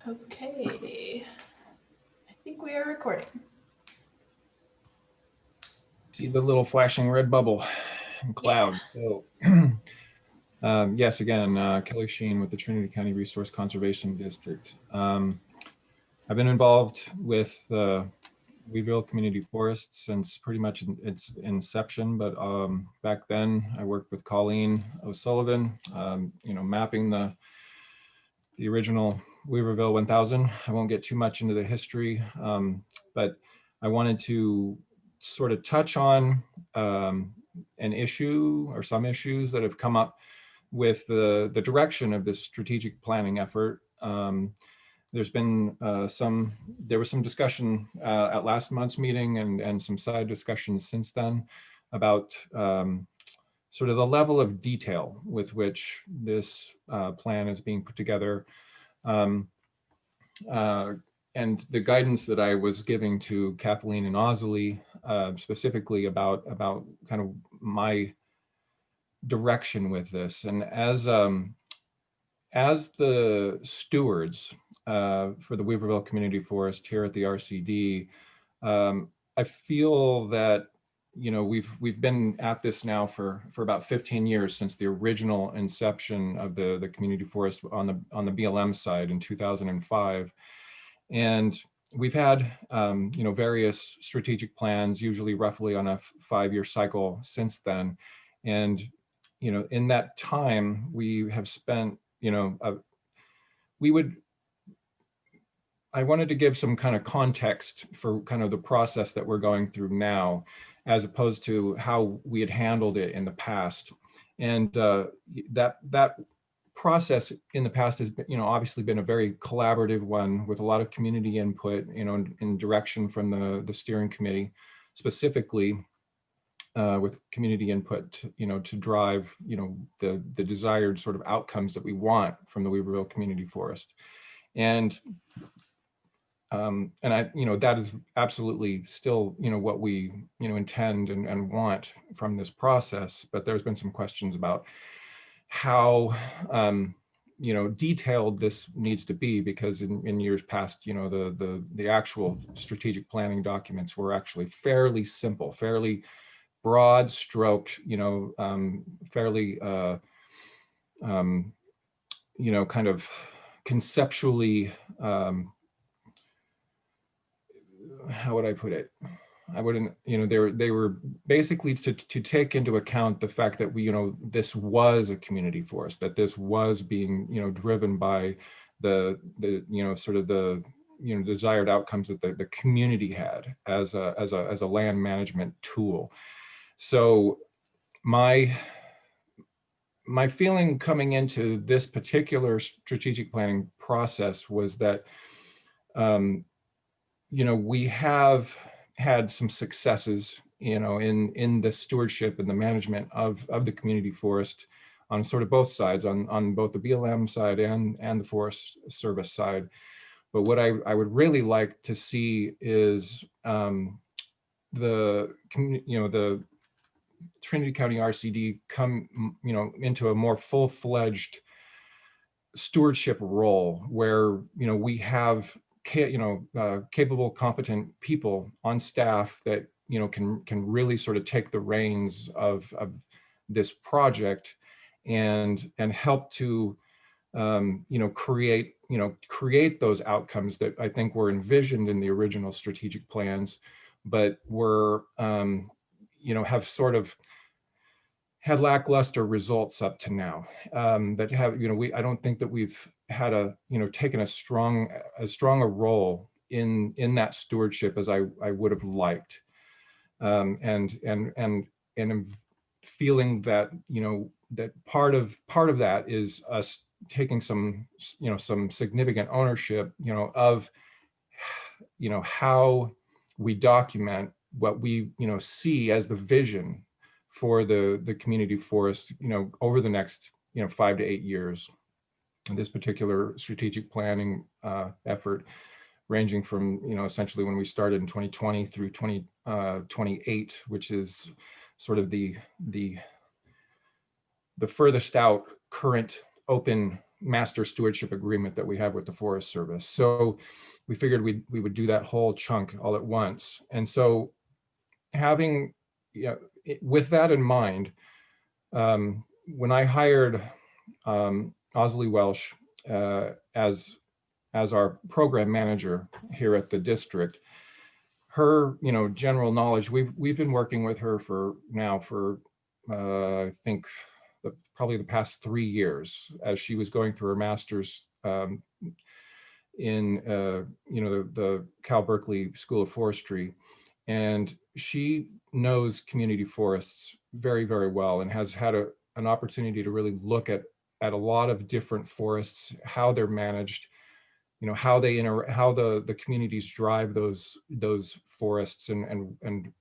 Okay, I think we are recording. See the little flashing red bubble and cloud. So, yes, again, Kelly Sheen with the Trinity County Resource Conservation District. I've been involved with Weaverville Community Forest since pretty much its inception, but back then I worked with Colleen O'Sullivan, mapping the original Weaverville 1000. I won't get too much into the history, but I wanted to sort of touch on an issue or some issues that have come up with the direction of this strategic planning effort. There's been there was some discussion at last month's meeting and some side discussions since then about sort of the level of detail with which this plan is being put together. And the guidance that I was giving to Kathleen and Osley, specifically about kind of my direction with this. And as the stewards for the Weaverville Community Forest here at the RCD, I feel that we've been at this now for about 15 years since the original inception of the community forest on the BLM side in 2005. And we've had various strategic plans, usually roughly on a 5-year cycle since then. And in that time we have spent, I wanted to give some kind of context for kind of the process that we're going through now, as opposed to how we had handled it in the past. And that process in the past has been, obviously been a very collaborative one with a lot of community input, in direction from the steering committee, specifically with community input, to drive, the desired sort of outcomes that we want from the Weaverville Community Forest. And that is absolutely still, what we, intend and want from this process. But there's been some questions about how, detailed this needs to be, because in years past, the actual strategic planning documents were actually fairly simple, fairly broad stroke, fairly, kind of conceptually, how would I put it? I wouldn't, they were basically to take into account the fact that this was a community forest, that this was being, driven by the sort of the, desired outcomes that the community had as a land management tool. So my feeling coming into this particular strategic planning process was that, we have had some successes, in the stewardship and the management of the community forest on sort of both sides, on both the BLM side and the Forest Service side. But what I would really like to see is the Trinity County RCD come, into a more full-fledged stewardship role where, we have capable, competent people on staff that can really sort of take the reins of this project and help to create those outcomes that I think were envisioned in the original strategic plans, but were have sort of had lackluster results up to now. That have, I don't think that we've had taken as strong a role in that stewardship as I would have liked. And I'm feeling that, that part of that is us taking some significant ownership, of, how we document what we, see as the vision for the community forest, over the next, 5 to 8 years. And this particular strategic planning effort, ranging from, essentially when we started in 2020 through 2028, which is sort of the furthest out current open master stewardship agreement that we have with the Forest Service. So we figured we would do that whole chunk all at once. And so having, with that in mind, when I hired Osley Welsh as our program manager here at the district, her, general knowledge, we've been working with her for I think probably the past 3 years as she was going through her master's in the Cal Berkeley School of Forestry, and she knows community forests very, very well and has had an opportunity to really look at a lot of different forests, how they're managed, how they how the communities drive those forests and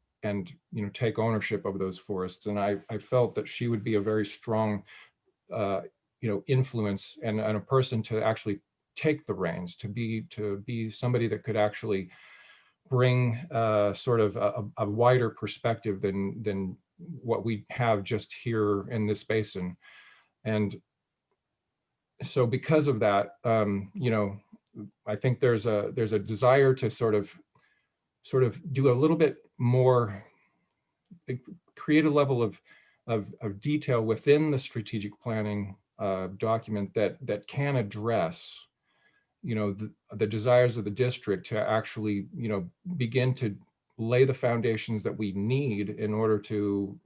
take ownership of those forests. And I felt that she would be a very strong influence and a person to actually take the reins, to be somebody that could actually bring sort of a wider perspective than what we have just here in this basin. And so because of that, I think there's a desire to sort of do a little bit more, create a level of detail within the strategic planning document that can address the desires of the district to actually begin to lay the foundations that we need in order to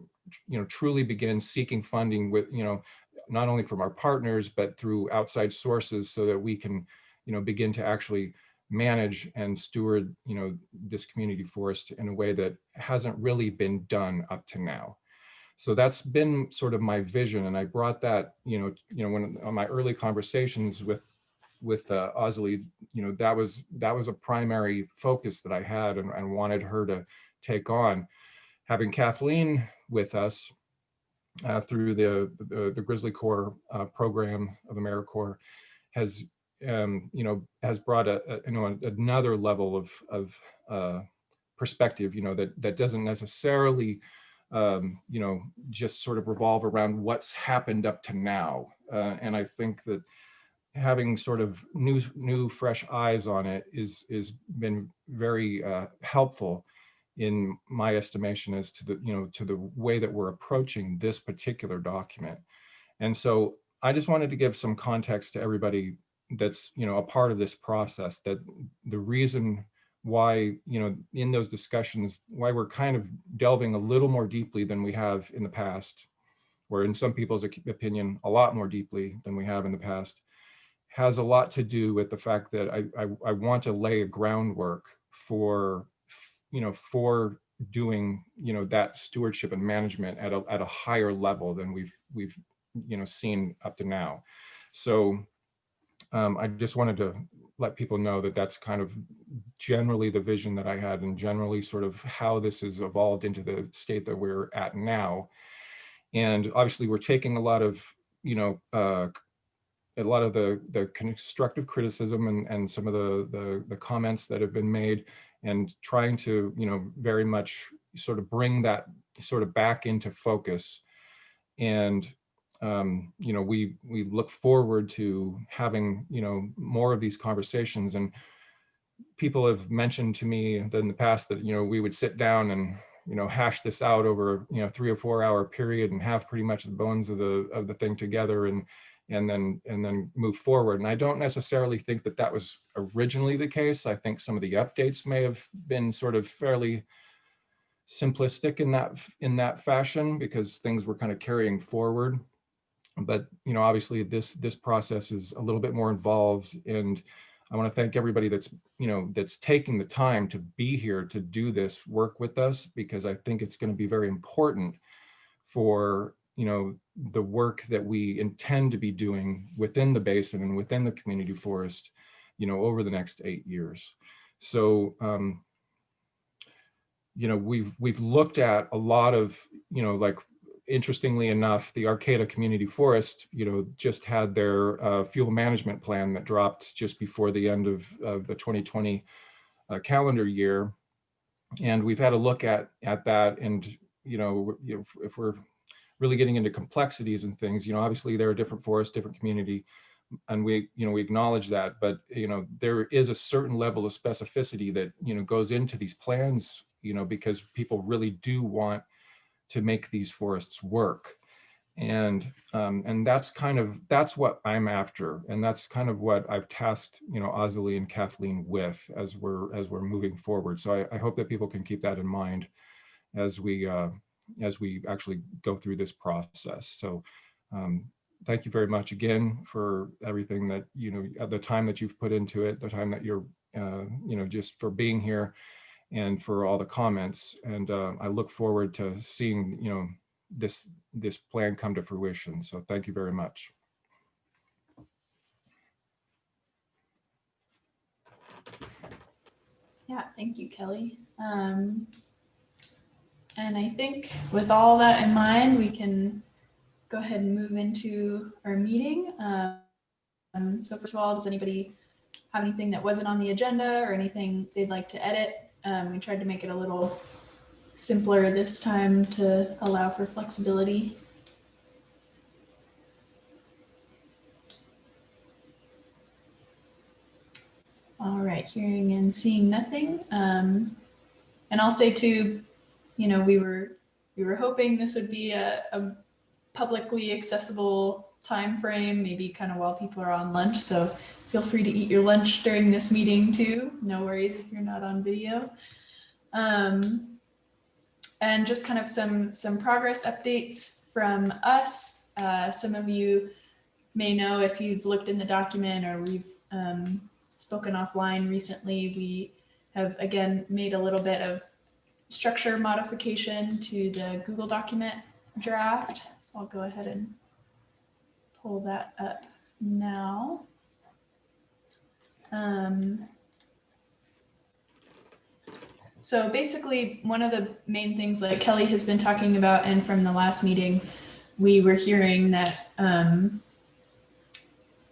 truly begin seeking funding with not only from our partners but through outside sources, so that we can begin to actually manage and steward this community forest in a way that hasn't really been done up to now. So that's been sort of my vision, and I brought that when on my early conversations with Osley, that was a primary focus that I had and wanted her to take on. Having Kathleen with us through the Grizzly Corps program of AmeriCorps has brought another level of perspective, that doesn't necessarily just sort of revolve around what's happened up to now. And I think that having sort of new fresh eyes on it is been very helpful in my estimation as to the way that we're approaching this particular document. And so I just wanted to give some context to everybody that's a part of this process, that the reason why in those discussions, why we're kind of delving a little more deeply than we have in the past, or in some people's opinion a lot more deeply than we have in the past, has a lot to do with the fact that I want to lay a groundwork for doing that stewardship and management at a higher level than we've seen up to now. So I just wanted to let people know that that's kind of generally the vision that I had, and generally sort of how this has evolved into the state that we're at now. And obviously we're taking a lot of the constructive criticism and some of the comments that have been made, and trying to very much sort of bring that sort of back into focus. And we look forward to having more of these conversations. And people have mentioned to me in the past that we would sit down and hash this out over 3 or 4 hour period and have pretty much the bones of the thing together and then move forward. And I don't necessarily think that was originally the case. I think some of the updates may have been sort of fairly simplistic in that fashion, because things were kind of carrying forward. But obviously this process is a little bit more involved, and I want to thank everybody that's taking the time to be here to do this work with us, because I think it's going to be very important for the work that we intend to be doing within the basin and within the community forest over the next 8 years. So we've looked at a lot of like, interestingly enough, the Arcata Community Forest just had their fuel management plan that dropped just before the end of the 2020 calendar year. And we've had a look at that, and if we're really getting into complexities and things, obviously there are different forests, different community, and we acknowledge that, but there is a certain level of specificity that goes into these plans, because people really do want to make these forests work. And that's what I'm after, and that's kind of what I've tasked Azalee and Kathleen with as we're moving forward. So I hope that people can keep that in mind as we actually go through this process. So thank you very much again for everything that the time that you've put into it, the time that you're just for being here, and for all the comments. And I look forward to seeing this plan come to fruition. So thank you very much. Yeah, thank you, Kelly. And I think with all that in mind, we can go ahead and move into our meeting. So first of all, does anybody have anything that wasn't on the agenda or anything they'd like to edit? We tried to make it a little simpler this time to allow for flexibility. All right, hearing and seeing nothing. And I'll say too, we were hoping this would be a publicly accessible time frame, maybe kind of while people are on lunch. So feel free to eat your lunch during this meeting too. No worries if you're not on video. And just kind of some progress updates from us. Some of you may know if you've looked in the document or we've spoken offline recently, we have again made a little bit of structure modification to the Google document draft. So I'll go ahead and pull that up now. So basically, one of the main things like Kelly has been talking about, and from the last meeting, we were hearing that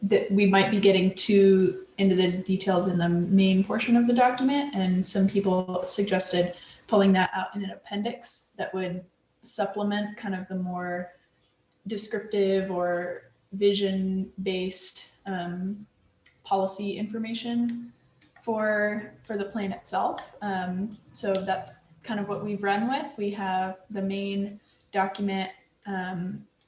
that we might be getting too into the details in the main portion of the document, and some people suggested pulling that out in an appendix that would supplement kind of the more descriptive or vision-based policy information for the plan itself. So that's kind of what we've run with. We have the main document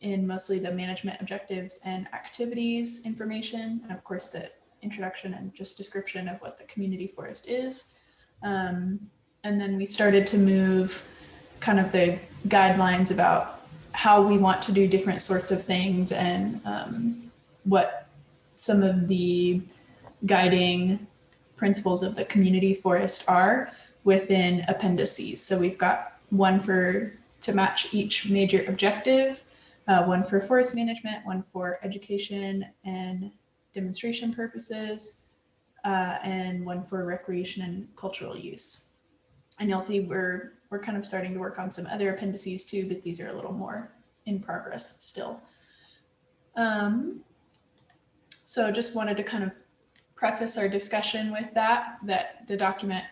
in mostly the management objectives and activities information, and of course the introduction and just description of what the community forest is. And then we started to move kind of the guidelines about how we want to do different sorts of things, and what some of the guiding principles of the community forest are within appendices. So we've got one to match each major objective, one for forest management, one for education and demonstration purposes, and one for recreation and cultural use. And you'll see we're kind of starting to work on some other appendices too, but these are a little more in progress still. So just wanted to kind of preface our discussion with that the document,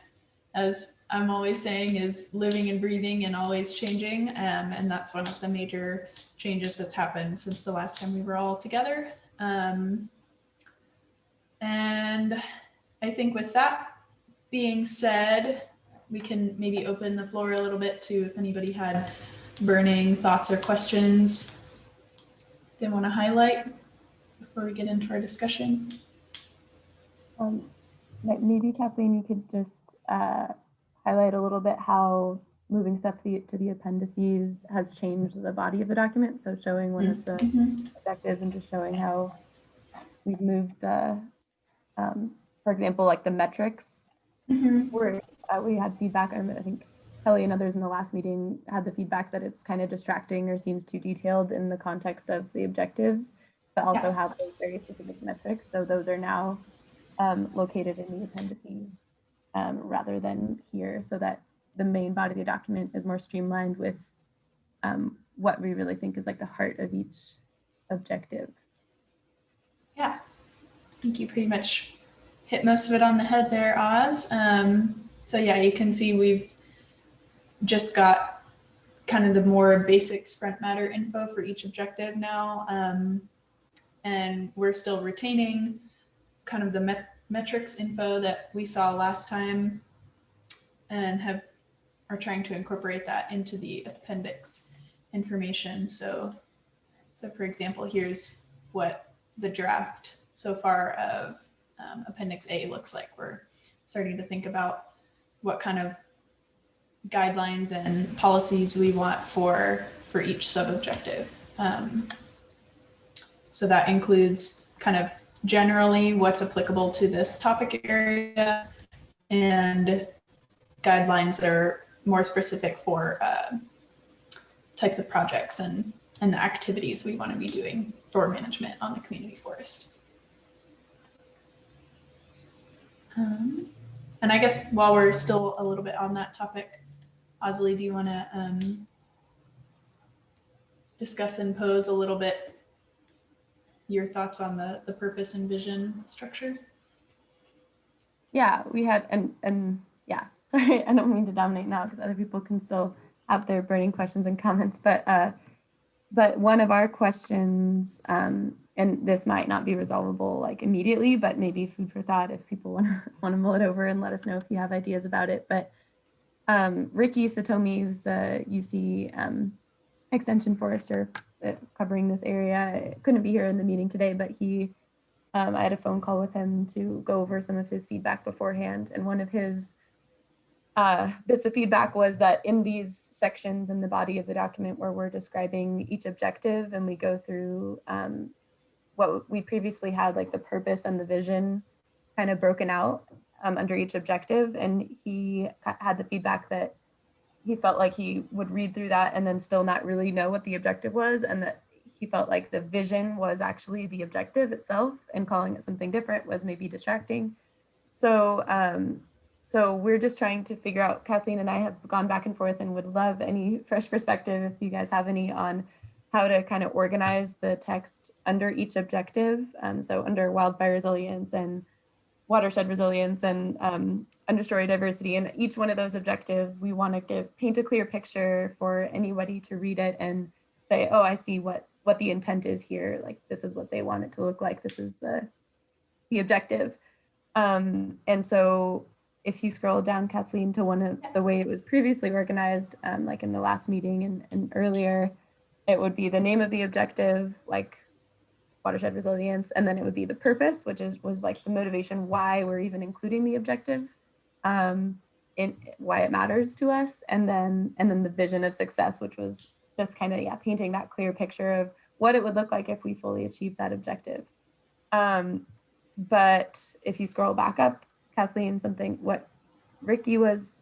as I'm always saying, is living and breathing and always changing. And that's one of the major changes that's happened since the last time we were all together. And I think with that being said, we can maybe open the floor a little bit to if anybody had burning thoughts or questions they want to highlight before we get into our discussion. Maybe Kathleen, you could just highlight a little bit how moving stuff to the appendices has changed the body of the document. So showing one of the objectives and just showing how we've moved the, for example, like the metrics. Where we had feedback, I think Kelly and others in the last meeting had the feedback that it's kind of distracting or seems too detailed in the context of the objectives, but also have those very specific metrics. So those are now located in the appendices rather than here, so that the main body of the document is more streamlined with what we really think is like the heart of each objective. Yeah, I think you pretty much hit most of it on the head there, Oz. So yeah, you can see we've just got kind of the more basic front matter info for each objective now. and we're still retaining kind of the metrics info that we saw last time, and are trying to incorporate that into the appendix information. So for example, here's what the draft so far of Appendix A looks like. We're starting to think about what kind of guidelines and policies we want for each sub-objective. So that includes kind of generally what's applicable to this topic area, and guidelines that are more specific for types of projects and the activities we want to be doing for management on the community forest. And I guess while we're still a little bit on that topic, Osley, do you want to discuss and pose a little bit your thoughts on the purpose and vision structure? Yeah, we had, and yeah, sorry, I don't mean to dominate now because other people can still have their burning questions and comments, but one of our questions, and this might not be resolvable like immediately, but maybe food for thought if people want to mull it over and let us know if you have ideas about it. But Ricky Satomi, who's the UC extension forester covering this area, couldn't be here in the meeting today, but I had a phone call with him to go over some of his feedback beforehand. And one of his bits of feedback was that in these sections in the body of the document where we're describing each objective and we go through what we previously had, like the purpose and the vision kind of broken out under each objective. And he had the feedback that he felt like he would read through that and then still not really know what the objective was, and that he felt like the vision was actually the objective itself, and calling it something different was maybe distracting. So we're just trying to figure out, Kathleen and I have gone back and forth and would love any fresh perspective if you guys have any on how to kind of organize the text under each objective. So under wildfire resilience and watershed resilience and understory diversity, and each one of those objectives, we want to paint a clear picture for anybody to read it and say, oh, I see what the intent is here. Like, this is what they want it to look like. This is the objective. And so if you scroll down, Kathleen, to one of the way it was previously organized, like in the last meeting and earlier, it would be the name of the objective, like watershed resilience, and then it would be the purpose, which was like the motivation why we're even including the objective, in why it matters to us, and then the vision of success, which was just kind of painting that clear picture of what it would look like if we fully achieved that objective. But if you scroll back up, Kathleen, what Ricky was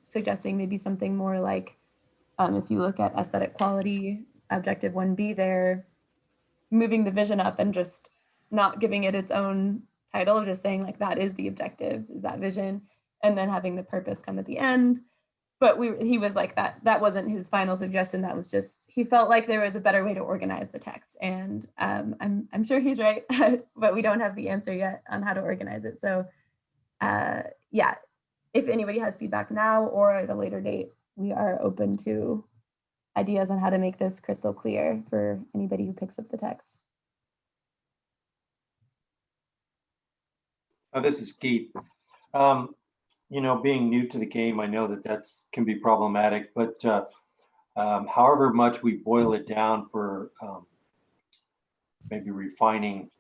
suggesting, maybe something more like, if you look at aesthetic quality, objective 1B there, moving the vision up and just not giving it its own title, of just saying like that is the objective, is that vision, and then having the purpose come at the end. But he was like that wasn't his final suggestion. That was just, he felt like there was a better way to organize the text, and I'm sure he's right, but we don't have the answer yet on how to organize it. So yeah, if anybody has feedback now or at a later date, we are open to ideas on how to make this crystal clear for anybody who picks up the text. This is Keith. You know, being new to the game, I know that can be problematic, but however much we boil it down for maybe refining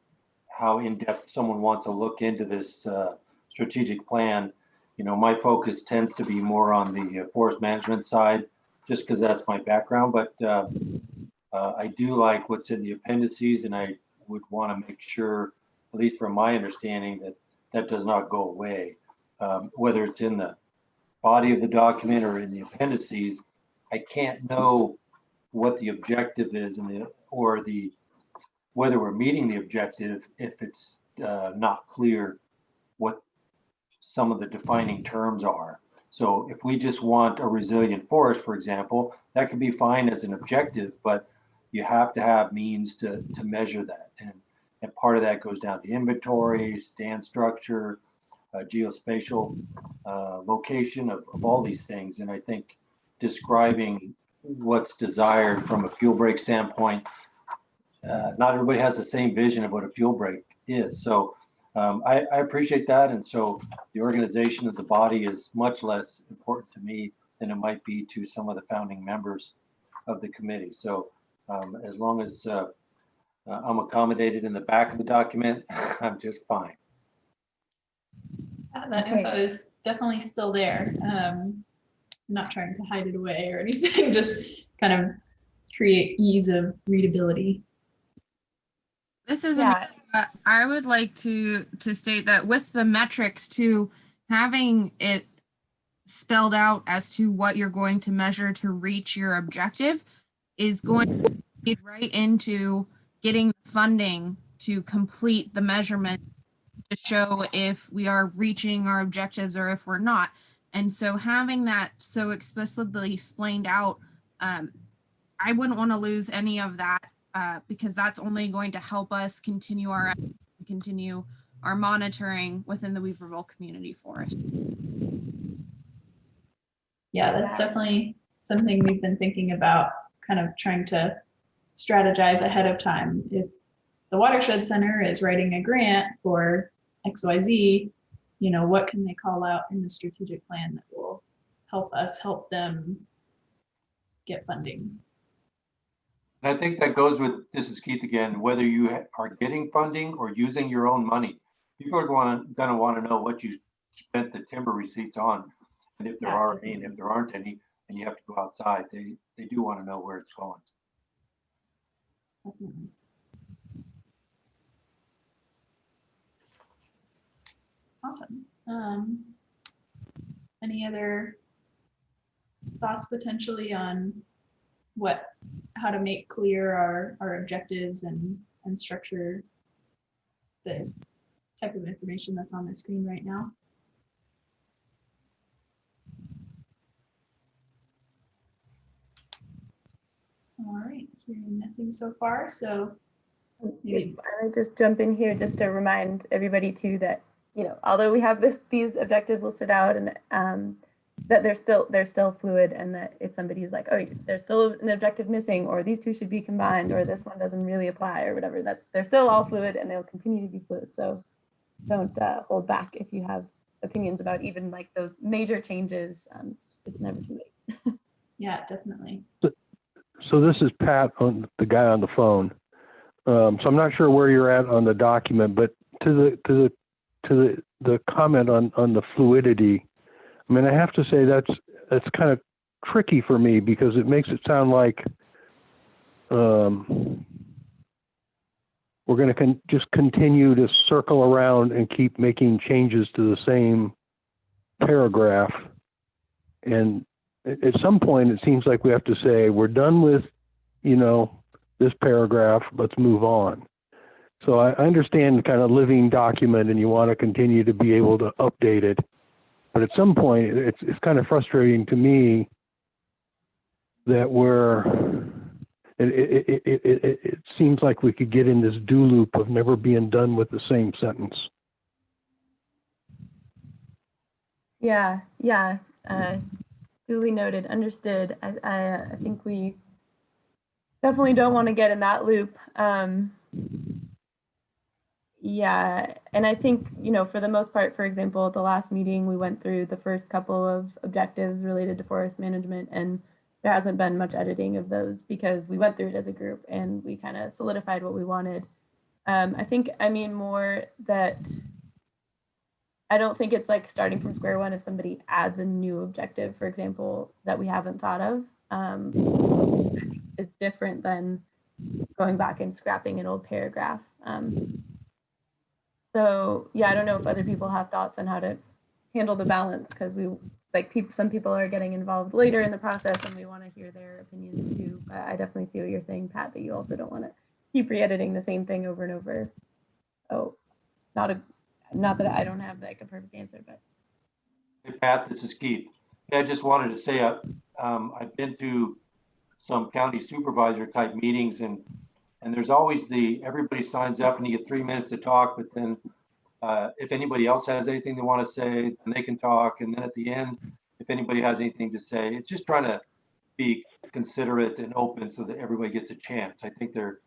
how in-depth someone wants to look into this strategic plan, you know, my focus tends to be more on the forest management side, just because that's my background. But I do like what's in the appendices, and I would want to make sure, at least from my understanding, that does not go away. Whether it's in the body of the document or in the appendices, I can't know what the objective is whether we're meeting the objective if it's not clear what some of the defining terms are. So if we just want a resilient forest, for example, that could be fine as an objective, but you have to have means to measure that. And part of that goes down to inventory, stand structure, geospatial location of all these things. And I think describing what's desired from a fuel break standpoint, not everybody has the same vision of what a fuel break is. So I appreciate that. And so the organization of the body is much less important to me than it might be to some of the founding members of the committee. So as long as I'm accommodated in the back of the document, I'm just fine. That Okay. info is definitely still there. I'm not trying to hide it away or anything, just kind of create ease of readability. This is Yeah. I would like to state that with the metrics too, having it spelled out as to what you're going to measure to reach your objective is going to lead right into getting funding to complete the measurement to show if we are reaching our objectives or if we're not. And so having that so explicitly explained out, I wouldn't want to lose any of that because that's only going to help us continue our monitoring within the Weaverville Community Forest. Yeah, that's definitely something we've been thinking about, kind of trying to strategize ahead of time. If the Watershed Center is writing a grant for XYZ, you know, what can they call out in the strategic plan that will help us help them get funding? And I think that goes with, this is Keith again, whether you are getting funding or using your own money. People are going to want to know what you spent the timber receipts on. And if there are any, and if there aren't any, and you have to go outside, they do want to know where it's going. Definitely. Awesome. Any other thoughts potentially on how to make clear our objectives and structure the type of information that's on the screen right now? All right, hearing nothing so far, so maybe I just jump in here just to remind everybody too that, you know, although we have these objectives listed out and that they're still fluid, and that if somebody's like, oh, there's still an objective missing, or these two should be combined, or this one doesn't really apply, or whatever, that they're still all fluid and they'll continue to be fluid. So don't hold back if you have opinions about even like those major changes. It's never too late. yeah, definitely. So this is Pat, on the guy on the phone. So I'm not sure where you're at on the document, but to the comment on the fluidity, I mean, I have to say that's kind of tricky for me, because it makes it sound like we're going to just continue to circle around and keep making changes to the same paragraph. And at some point, it seems like we have to say, we're done with, you know, this paragraph, let's move on. So I understand kind of living document and you want to continue to be able to update it. But at some point, it's kind of frustrating to me that it seems like we could get in this do loop of never being done with the same sentence. Yeah. Duly noted, understood. I think we definitely don't want to get in that loop. Yeah, and I think, you know, for the most part, for example, at the last meeting, we went through the first couple of objectives related to forest management, and there hasn't been much editing of those because we went through it as a group and we kind of solidified what we wanted. I think, I mean, more that I don't think it's like starting from square one if somebody adds a new objective, for example, that we haven't thought of, is different than going back and scrapping an old paragraph. So yeah, I don't know if other people have thoughts on how to handle the balance, because some people are getting involved later in the process and we want to hear their opinions too. But I definitely see what you're saying, Pat, that you also don't want to keep re-editing the same thing over and over. Oh, not that I don't have like a perfect answer, but. Hey, Pat, this is Keith. I just wanted to say I've been to some county supervisor type meetings, and there's always everybody signs up and you get 3 minutes to talk, but then if anybody else has anything they want to say, then they can talk. And then at the end, if anybody has anything to say, it's just trying to be considerate and open so that everybody gets a chance. I think there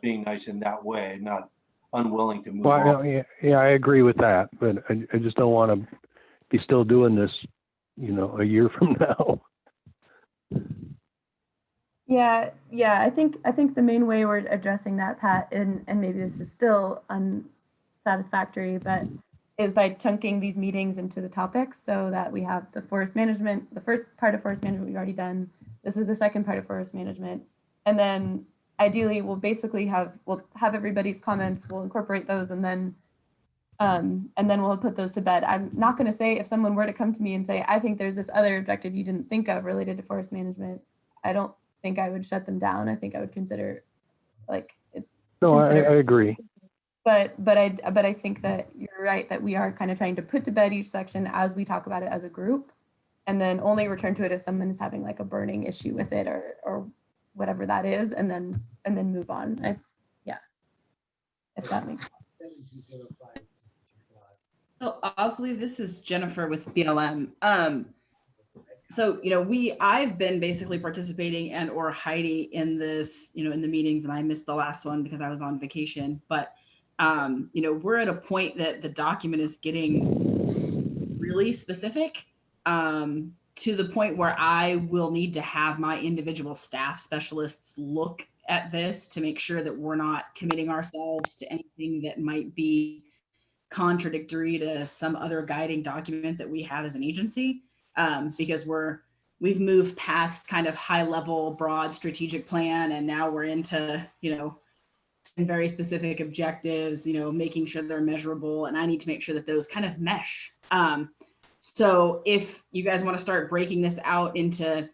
being nice in that way, not unwilling to move Well, on. yeah, I agree with that, but I just don't want to be still doing this, a year from now. Yeah, I think the main way we're addressing that, Pat, and maybe this is still unsatisfactory, but is by chunking these meetings into the topics so that we have the forest management, the first part of forest management we've already done. This is the second part of forest management. And then ideally we'll have everybody's comments, we'll incorporate those, and then we'll put those to bed. I'm not going to say, if someone were to come to me and say, I think there's this other objective you didn't think of related to forest management, I don't think I would shut them down. I think I would consider No, I agree. But I think that you're right, that we are kind of trying to put to bed each section as we talk about it as a group, and then only return to it if someone is having like a burning issue with it or whatever that is, and then move on. If that makes sense. So obviously this is Jennifer with BLM. So, I've been basically participating and or Heidi in this, in the meetings, and I missed the last one because I was on vacation, but we're at a point that the document is getting really specific, to the point where I will need to have my individual staff specialists look at this to make sure that we're not committing ourselves to anything that might be contradictory to some other guiding document that we have as an agency, because we've moved past kind of high level, broad strategic plan, and now we're into, very specific objectives, making sure they're measurable, and I need to make sure that those kind of mesh. So if you guys want to start breaking this out into,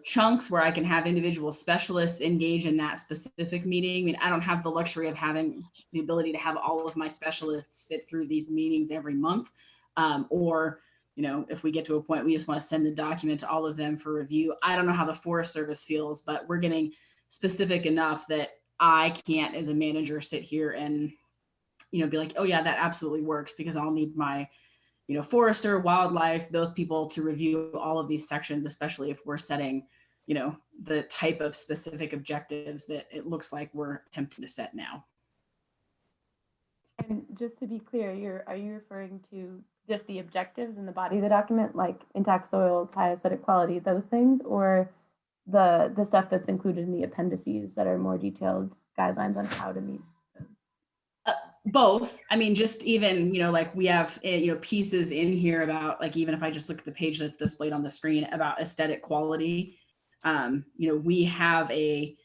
chunks where I can have individual specialists engage in that specific meeting. I mean, I don't have the luxury of having the ability to have all of my specialists sit through these meetings every month. Or, if we get to a point, we just want to send the document to all of them for review. I don't know how the Forest Service feels, but we're getting specific enough that I can't, as a manager, sit here and, be like, oh yeah, that absolutely works, because I'll need my forester, wildlife, those people to review all of these sections, especially if we're setting, the type of specific objectives that it looks like we're attempting to set now. And just to be clear, are you referring to just the objectives in the body of the document, like intact soils, high aesthetic quality, those things, or the stuff that's included in the appendices that are more detailed guidelines on how to meet? Both. I mean, just even, like we have, pieces in here about, like, even if I just look at the page that's displayed on the screen about aesthetic quality, we have a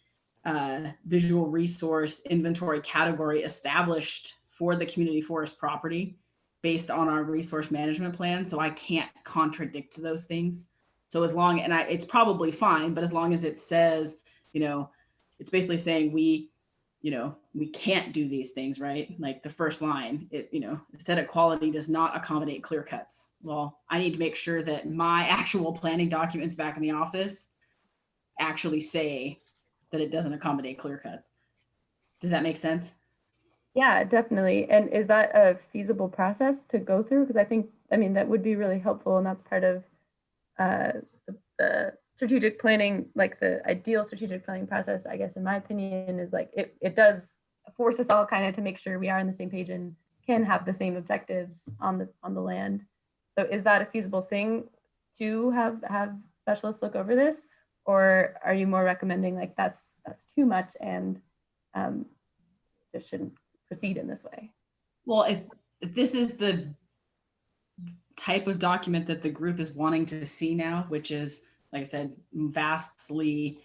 visual resource inventory category established for the community forest property based on our resource management plan. So I can't contradict those things. So as long, and it's probably fine, but as long as it says, it's basically saying we can't do these things, right? Like the first line, aesthetic quality does not accommodate clear cuts. Well, I need to make sure that my actual planning documents back in the office actually say that it doesn't accommodate clear cuts. Does that make sense? Yeah, definitely. And is that a feasible process to go through? Because that would be really helpful, and that's part of the strategic planning, like the ideal strategic planning process, I guess, in my opinion, is like it does force us all kind of to make sure we are on the same page and can have the same objectives on the land. So is that a feasible thing to have specialists look over this, or are you more recommending like that's too much and just shouldn't proceed in this way? Well, if this is the type of document that the group is wanting to see now, which is, like I said, vastly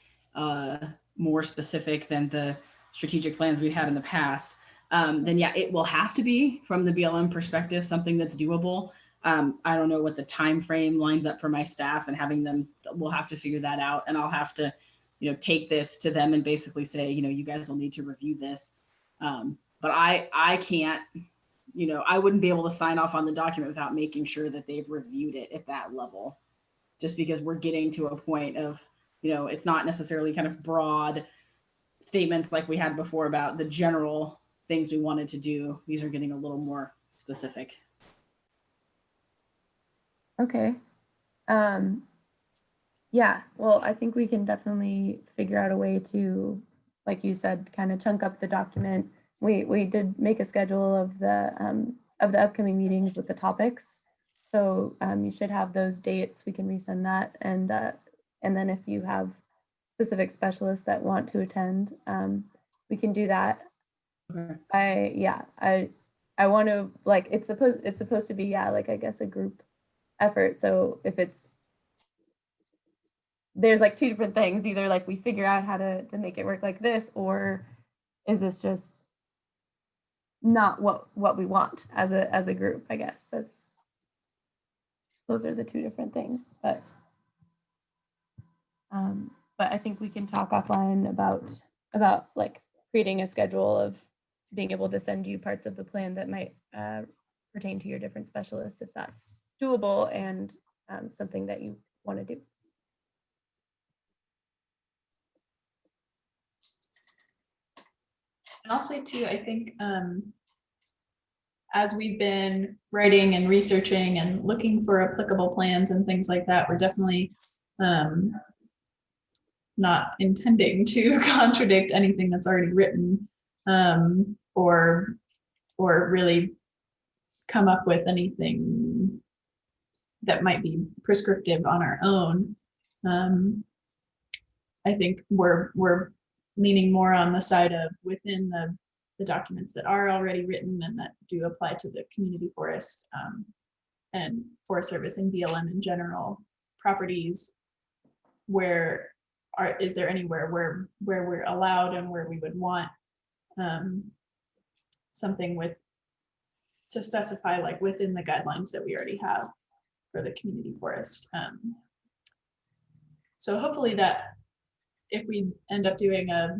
more specific than the strategic plans we've had in the past, then yeah, it will have to be, from the BLM perspective, something that's doable. I don't know what the time frame lines up for my staff, and having them, we'll have to figure that out, and I'll have to, take this to them and basically say, you guys will need to review this. But I can't, I wouldn't be able to sign off on the document without making sure that they've reviewed it at that level, just because we're getting to a point of, it's not necessarily kind of broad statements like we had before about the general things we wanted to do. These are getting a little more specific. Okay. Yeah, well, I think we can definitely figure out a way to like you said, kind of chunk up the document. We did make a schedule of the upcoming meetings with the topics. So you should have those dates. We can resend that, and then if you have specific specialists that want to attend, we can do that. Okay. I want to, like, it's supposed to be, yeah, like, I guess a group effort. So if there's like two different things, either like we figure out how to make it work like this, or is this just not what we want as a group? I guess those are the two different things. But I think we can talk offline about like creating a schedule of being able to send you parts of the plan that might pertain to your different specialists, if that's doable and something that you want to do. And I'll say too, I think as we've been writing and researching and looking for applicable plans and things like that, we're definitely not intending to contradict anything that's already written, or really come up with anything that might be prescriptive on our own. I think we're leaning more on the side of within the documents that are already written and that do apply to the community forest and Forest Service and BLM in general properties. Is there anywhere where we're allowed and where we would want something to specify, like within the guidelines that we already have for the community forest. So hopefully that if we end up doing a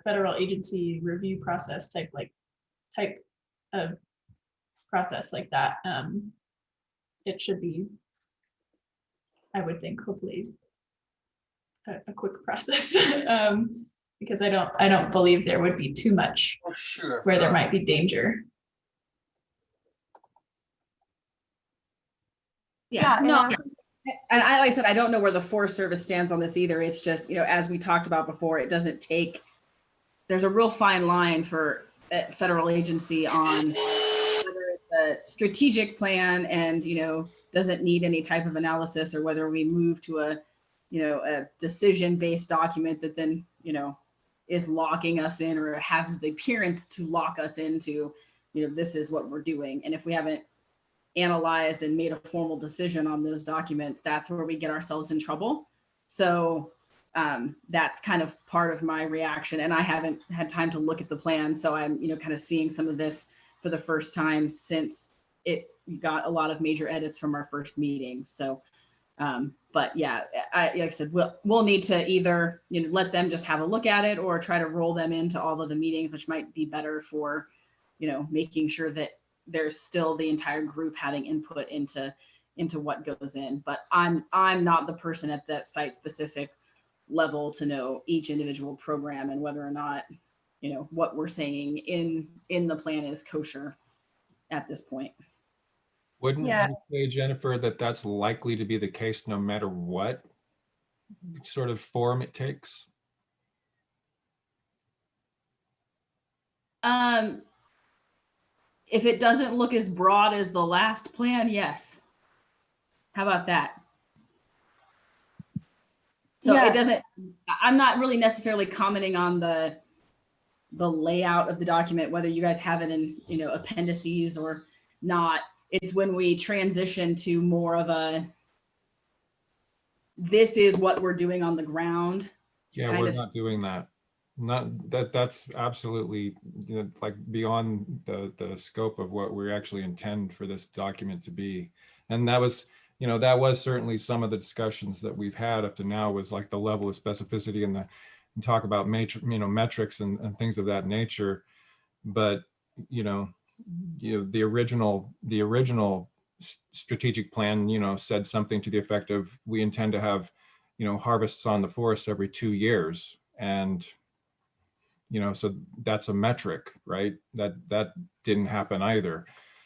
federal agency review process type of process like that, it should be, I would think, hopefully a quick process, because I don't believe there would be too much where there might be danger. Yeah, no, and like I said, I don't know where the Forest Service stands on this either. It's just, as we talked about before, it doesn't take, there's a real fine line for federal agency on whether it's a strategic plan and, doesn't need any type of analysis, or whether we move to a decision-based document that then, is locking us in or has the appearance to lock us into, this is what we're doing. And if we haven't analyzed and made a formal decision on those documents, that's where we get ourselves in trouble. So that's kind of part of my reaction. And I haven't had time to look at the plan. So I'm, kind of seeing some of this for the first time since it got a lot of major edits from our first meeting. So, but yeah, like I said, we'll need to either, let them just have a look at it or try to roll them into all of the meetings, which might be better for, making sure that there's still the entire group having input into what goes in. But I'm not the person at that site specific level to know each individual program and whether or not, what we're saying in the plan is kosher at this point. Wouldn't Yeah. you say, Jennifer, that that's likely to be the case no matter what sort of form it takes? If it doesn't look as broad as the last plan, yes. How about that? So Yeah. it doesn't, I'm not really necessarily commenting on the layout of the document, whether you guys have it in, appendices or not. It's when we transition to more of a, this is what we're doing on the ground. Yeah, we're not doing that. That's absolutely, like beyond the scope of what we actually intend for this document to be. And that was, that was certainly some of the discussions that we've had up to now, was like the level of specificity and talk about metrics and things of that nature. But the original strategic plan, said something to the effect of, we intend to have, harvests on the forest every 2 years. And, so that's a metric, right? That didn't happen either.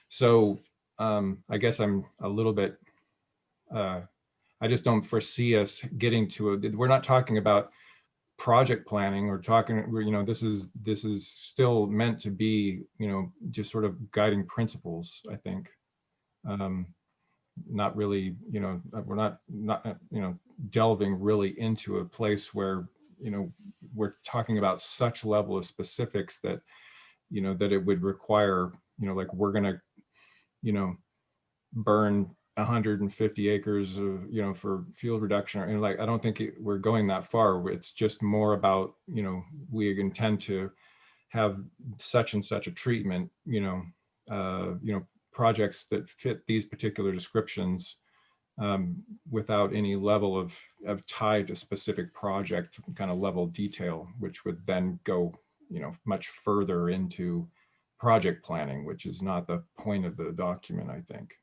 So I guess I'm a little bit, I just don't foresee us getting to we're not talking about project planning or talking, you know, this is still meant to be, you know, just sort of guiding principles, I think. Not really, you know, we're not, you know, delving really into a place where, you know, we're talking about such level of specifics that, you know, that it would require, you know, like we're gonna, you know, burn 150 acres of, you know, for field reduction, and like, I don't think we're going that far. It's just more about, you know, we intend to have such and such a treatment, you know, projects that fit these particular descriptions, without any level of tie to specific project kind of level detail, which would then go, you know, much further into project planning, which is not the point of the document, I think.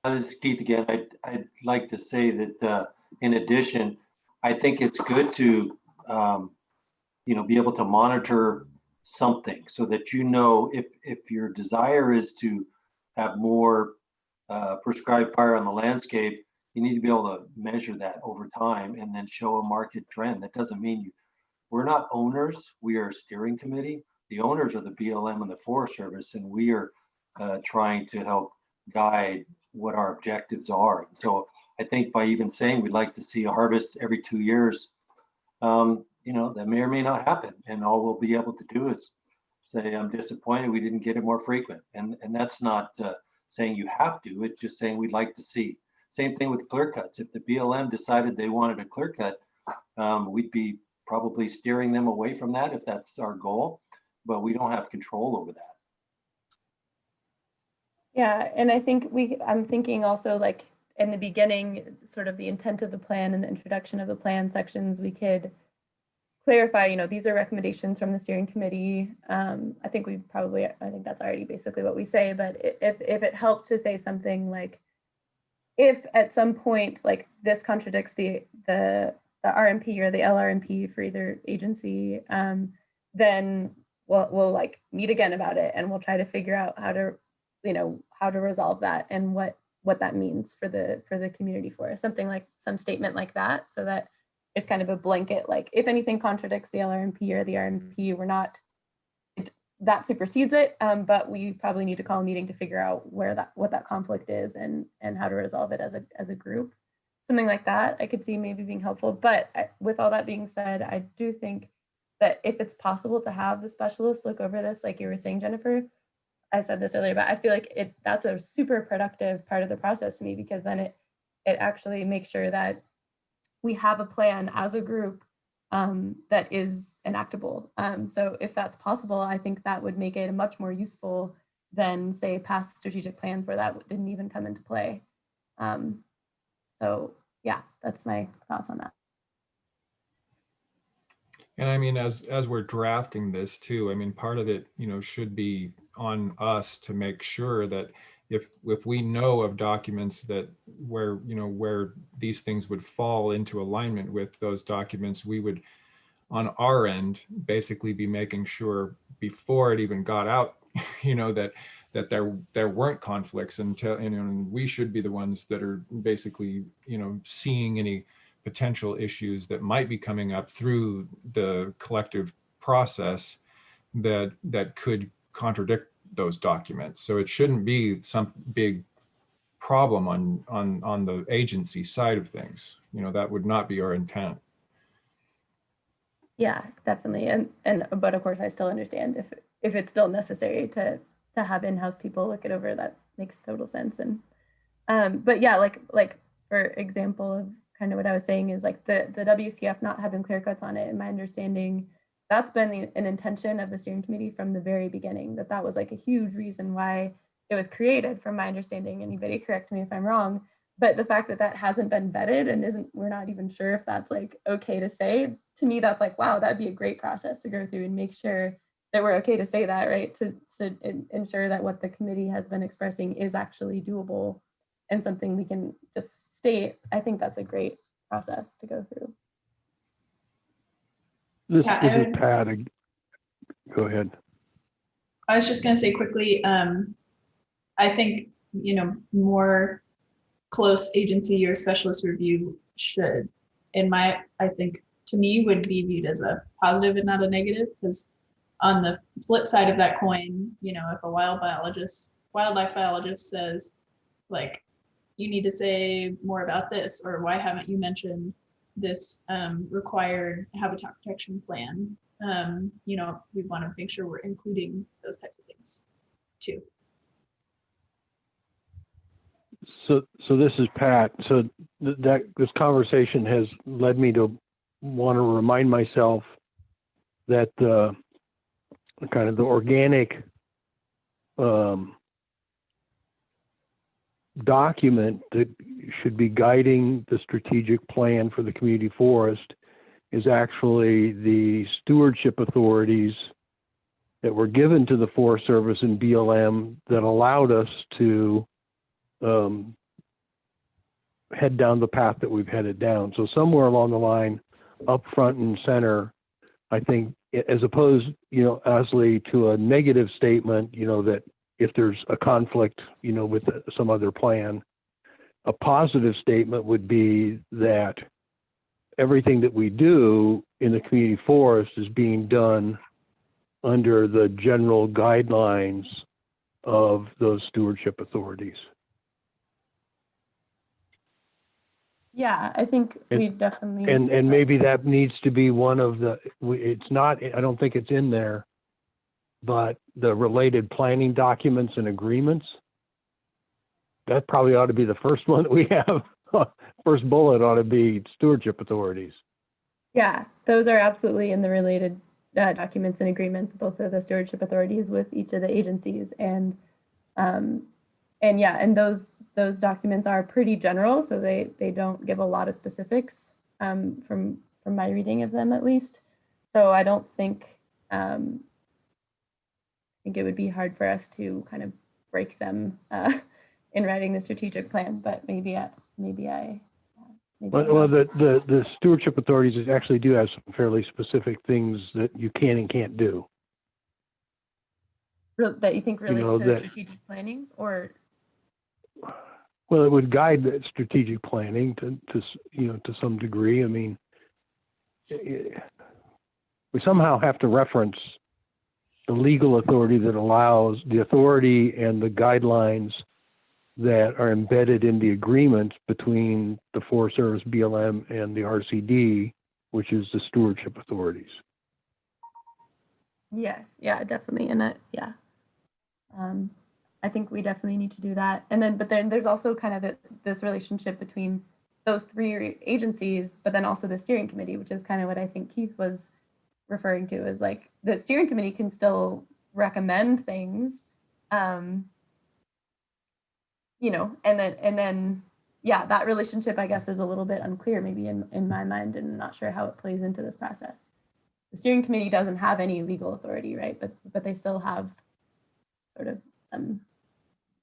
This is Keith again. I'd like to say that in addition, I think it's good to you know, be able to monitor something so that, you know, if your desire is to have more prescribed fire on the landscape, you need to be able to measure that over time and then show a market trend. That doesn't mean we're not owners, we are a steering committee. The owners are the BLM and the Forest Service, and we are trying to help guide what our objectives are. So I think by even saying we'd like to see a harvest every 2 years, you know, that may or may not happen. And all we'll be able to do is say, I'm disappointed we didn't get it more frequent. And that's not saying you have to, it's just saying we'd like to see. Same thing with clear cuts. If the BLM decided they wanted a clear cut, we'd be probably steering them away from that if that's our goal, but we don't have control over that. Yeah, and I think I'm thinking also like in the beginning, sort of the intent of the plan and the introduction of the plan sections, we could clarify, you know, these are recommendations from the steering committee. I think that's already basically what we say, but if it helps to say something like, if at some point like this contradicts the RMP or the LRMP for either agency, then we'll like meet again about it, and we'll try to figure out how to resolve that and what that means for the community forest. Something like some statement like that, so that it's kind of a blanket, like if anything contradicts the LRMP or the RMP, that supersedes it, but we probably need to call a meeting to figure out what that conflict is and how to resolve it as a group. Something like that I could see maybe being helpful. But with all that being said, I do think that if it's possible to have the specialists look over this, like you were saying, Jennifer, I said this earlier, but I feel like that's a super productive part of the process to me, because then it actually makes sure that we have a plan as a group that is enactable. So if that's possible, I think that would make it much more useful than, say, past strategic plans where that didn't even come into play. So yeah, that's my thoughts on that. And I mean, as we're drafting this too, I mean, part of it, you know, should be on us to make sure that if we know of documents that where these things would fall into alignment with those documents, we would, on our end, basically be making sure before it even got out, you know, that there weren't conflicts, and we should be the ones that are basically, you know, seeing any potential issues that might be coming up through the collective process that could contradict those documents. So it shouldn't be some big problem on the agency side of things. You know, that would not be our intent. Yeah, definitely. But of course I still understand if it's still necessary to have in-house people look it over, that makes total sense. And but yeah, like for example of kind of what I was saying is like the WCF not having clear cuts on it, in my understanding, that's been an intention of the steering committee from the very beginning, that was like a huge reason why it was created, from my understanding. Anybody correct me if I'm wrong, but the fact that hasn't been vetted and we're not even sure if that's like okay to say, to me that's like, wow, that'd be a great process to go through and make sure that we're okay to say that, right? To ensure that what the committee has been expressing is actually doable and something we can just state. I think that's a great process to go through. This is Pat. Go ahead. I was just going to say quickly, I think, you know, more close agency or specialist review should, I think, to me would be viewed as a positive and not a negative, because on the flip side of that coin, you know, if a wildlife biologist says, like, you need to say more about this, or why haven't you mentioned this required habitat protection plan? You know, we want to make sure we're including those types of things too. So this is Pat. So this conversation has led me to want to remind myself that kind of the organic document that should be guiding the strategic plan for the community forest is actually the stewardship authorities that were given to the Forest Service and BLM that allowed us to head down the path that we've headed down. So somewhere along the line, up front and center, I think, as opposed, you know, Asley, to a negative statement, you know, that if there's a conflict, you know, with some other plan, a positive statement would be that everything that we do in the community forest is being done under the general guidelines of those stewardship authorities. Yeah, I think we definitely. And maybe that needs to be one of the, it's not, I don't think it's in there, but the related planning documents and agreements, that probably ought to be the first one that we have. First bullet ought to be stewardship authorities. Yeah, those are absolutely in the related documents and agreements, both of the stewardship authorities with each of the agencies. And yeah, and those documents are pretty general, so they don't give a lot of specifics from my reading of them, at least. So I don't think it would be hard for us to kind of break them in writing the strategic plan, but maybe Well, the stewardship authorities actually do have some fairly specific things that you can and can't do. That you think relate You know, to strategic planning, or? Well, it would guide the strategic planning to you know, to some degree. I mean, we somehow have to reference the legal authority that allows the authority and the guidelines that are embedded in the agreement between the Forest Service, BLM, and the RCD, which is the stewardship authorities. Yes, yeah, definitely. And yeah, I think we definitely need to do that. And then, but then there's also kind of this relationship between those three agencies, but then also the steering committee, which is kind of what I think Keith was referring to, is like the steering committee can still recommend things, you know, and then, yeah, that relationship, I guess, is a little bit unclear maybe in my mind, and I'm not sure how it plays into this process. The steering committee doesn't have any legal authority, right? But they still have sort of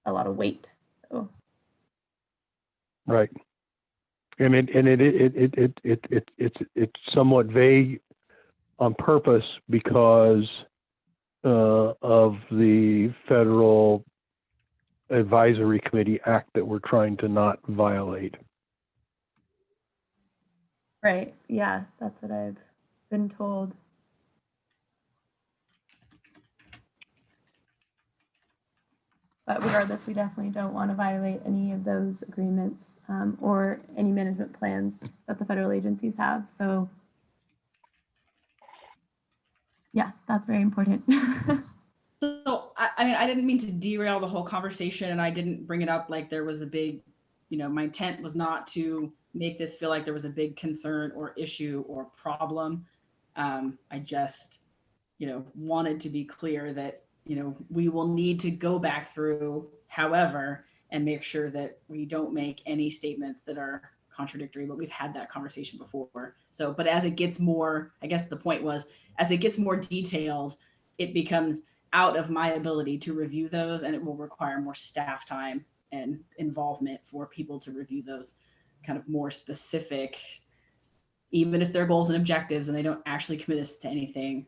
a lot of weight. So. Right. And it's somewhat vague on purpose because of the Federal Advisory Committee Act that we're trying to not violate. Right. Yeah, that's what I've been told. But regardless, we definitely don't want to violate any of those agreements or any management plans that the federal agencies have. So yeah, that's very important. So, I mean, I didn't mean to derail the whole conversation, and I didn't bring it up like there was a big, you know, my intent was not to make this feel like there was a big concern or issue or problem. I just, you know, wanted to be clear that, you know, we will need to go back through, however, and make sure that we don't make any statements that are contradictory, but we've had that conversation before. So, but as it gets more, I guess the point was, as it gets more detailed, it becomes out of my ability to review those, and it will require more staff time and involvement for people to review those kind of more specific, even if they're goals and objectives and they don't actually commit us to anything.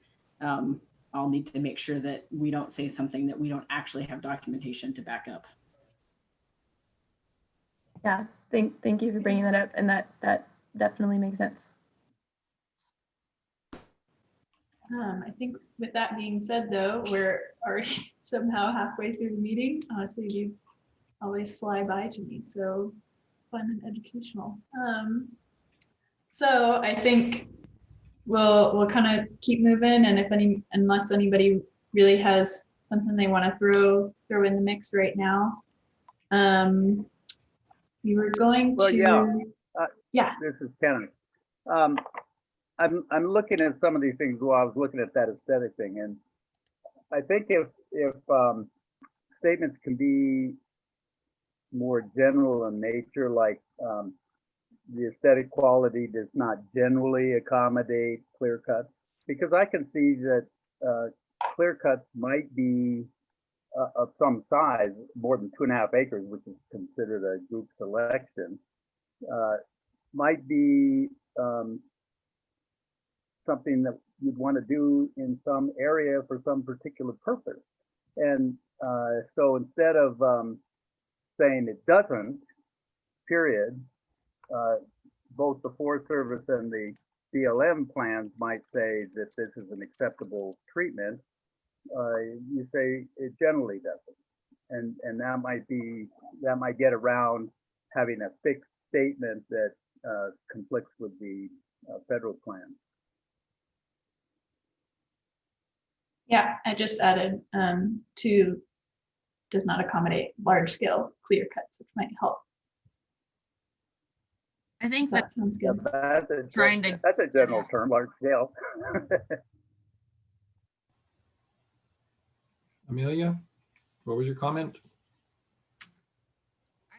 I'll need to make sure that we don't say something that we don't actually have documentation to back up. Yeah, thank you for bringing that up, and that definitely makes sense. I think with that being said, though, we're already somehow halfway through the meeting. Honestly, these always fly by to me, so fun and educational. So I think we'll kind of keep moving, and unless anybody really has something they want to throw in the mix right now, you were going Well, to yeah. This is Kennedy. I'm looking at some of these things while I was looking at that aesthetic thing, and I think if statements can be more general in nature, like the aesthetic quality does not generally accommodate clear cuts, because I can see that clear cuts might be of some size, more than 2.5 acres, which is considered a group selection, might be something that you'd want to do in some area for some particular purpose. And so instead of saying it doesn't, period, both the Forest Service and the BLM plans might say that this is an acceptable treatment. You say it generally doesn't, and that might get around having a fixed statement that conflicts with the federal plan. Yeah, I just added to does not accommodate large scale clear cuts, which might help. I think That sounds good. That's a general term, large scale. Amelia, what was your comment?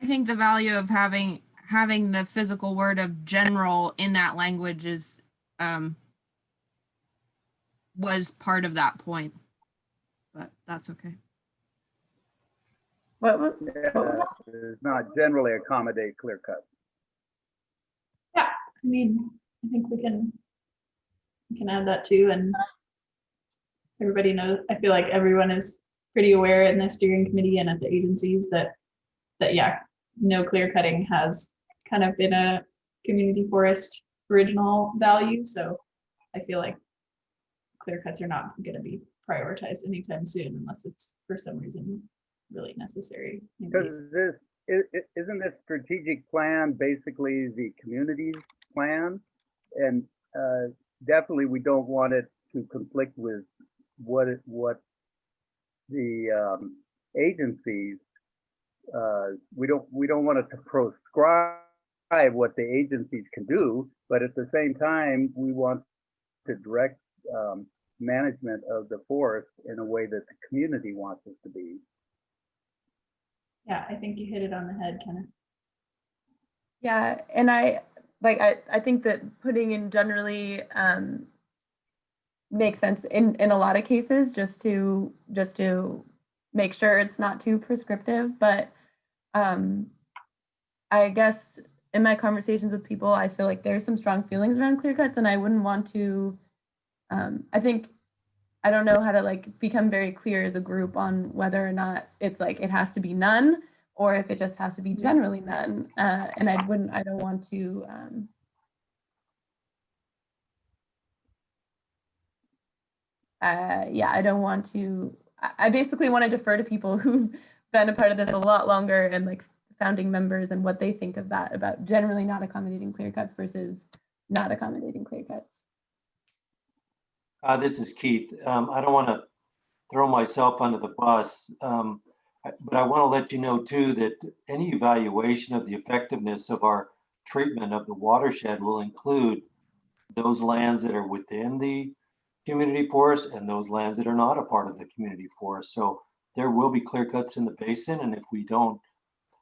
I think the value of having the physical word of general in that language is was part of that point, but that's okay. What was that? Does not generally accommodate clear cuts. Yeah, I mean, I think we can add that too, and everybody knows. I feel like everyone is pretty aware in the steering committee and at the agencies that yeah, no clear cutting has kind of been a community forest original value. So I feel like clear cuts are not going to be prioritized anytime soon unless it's for some reason really necessary. Because isn't this strategic plan basically the community's plan? And definitely we don't want it to conflict with what the agencies. We don't want it to prescribe what the agencies can do, but at the same time we want to direct management of the forest in a way that the community wants it to be. Yeah, I think you hit it on the head, Kenneth. Yeah, and I think that putting in generally makes sense in a lot of cases, just to make sure it's not too prescriptive. But I guess in my conversations with people, I feel like there's some strong feelings around clear cuts, and I wouldn't want to. I don't know how to like become very clear as a group on whether or not it's like it has to be none or if it just has to be generally none. And I don't want to. I don't want to. I basically want to defer to people who've been a part of this a lot longer and like founding members and what they think of that about generally not accommodating clear cuts versus not accommodating clear cuts. This is Keith. I don't want to throw myself under the bus, but I want to let you know too that any evaluation of the effectiveness of our treatment of the watershed will include those lands that are within the community forest and those lands that are not a part of the community forest. So there will be clear cuts in the basin, and if we don't,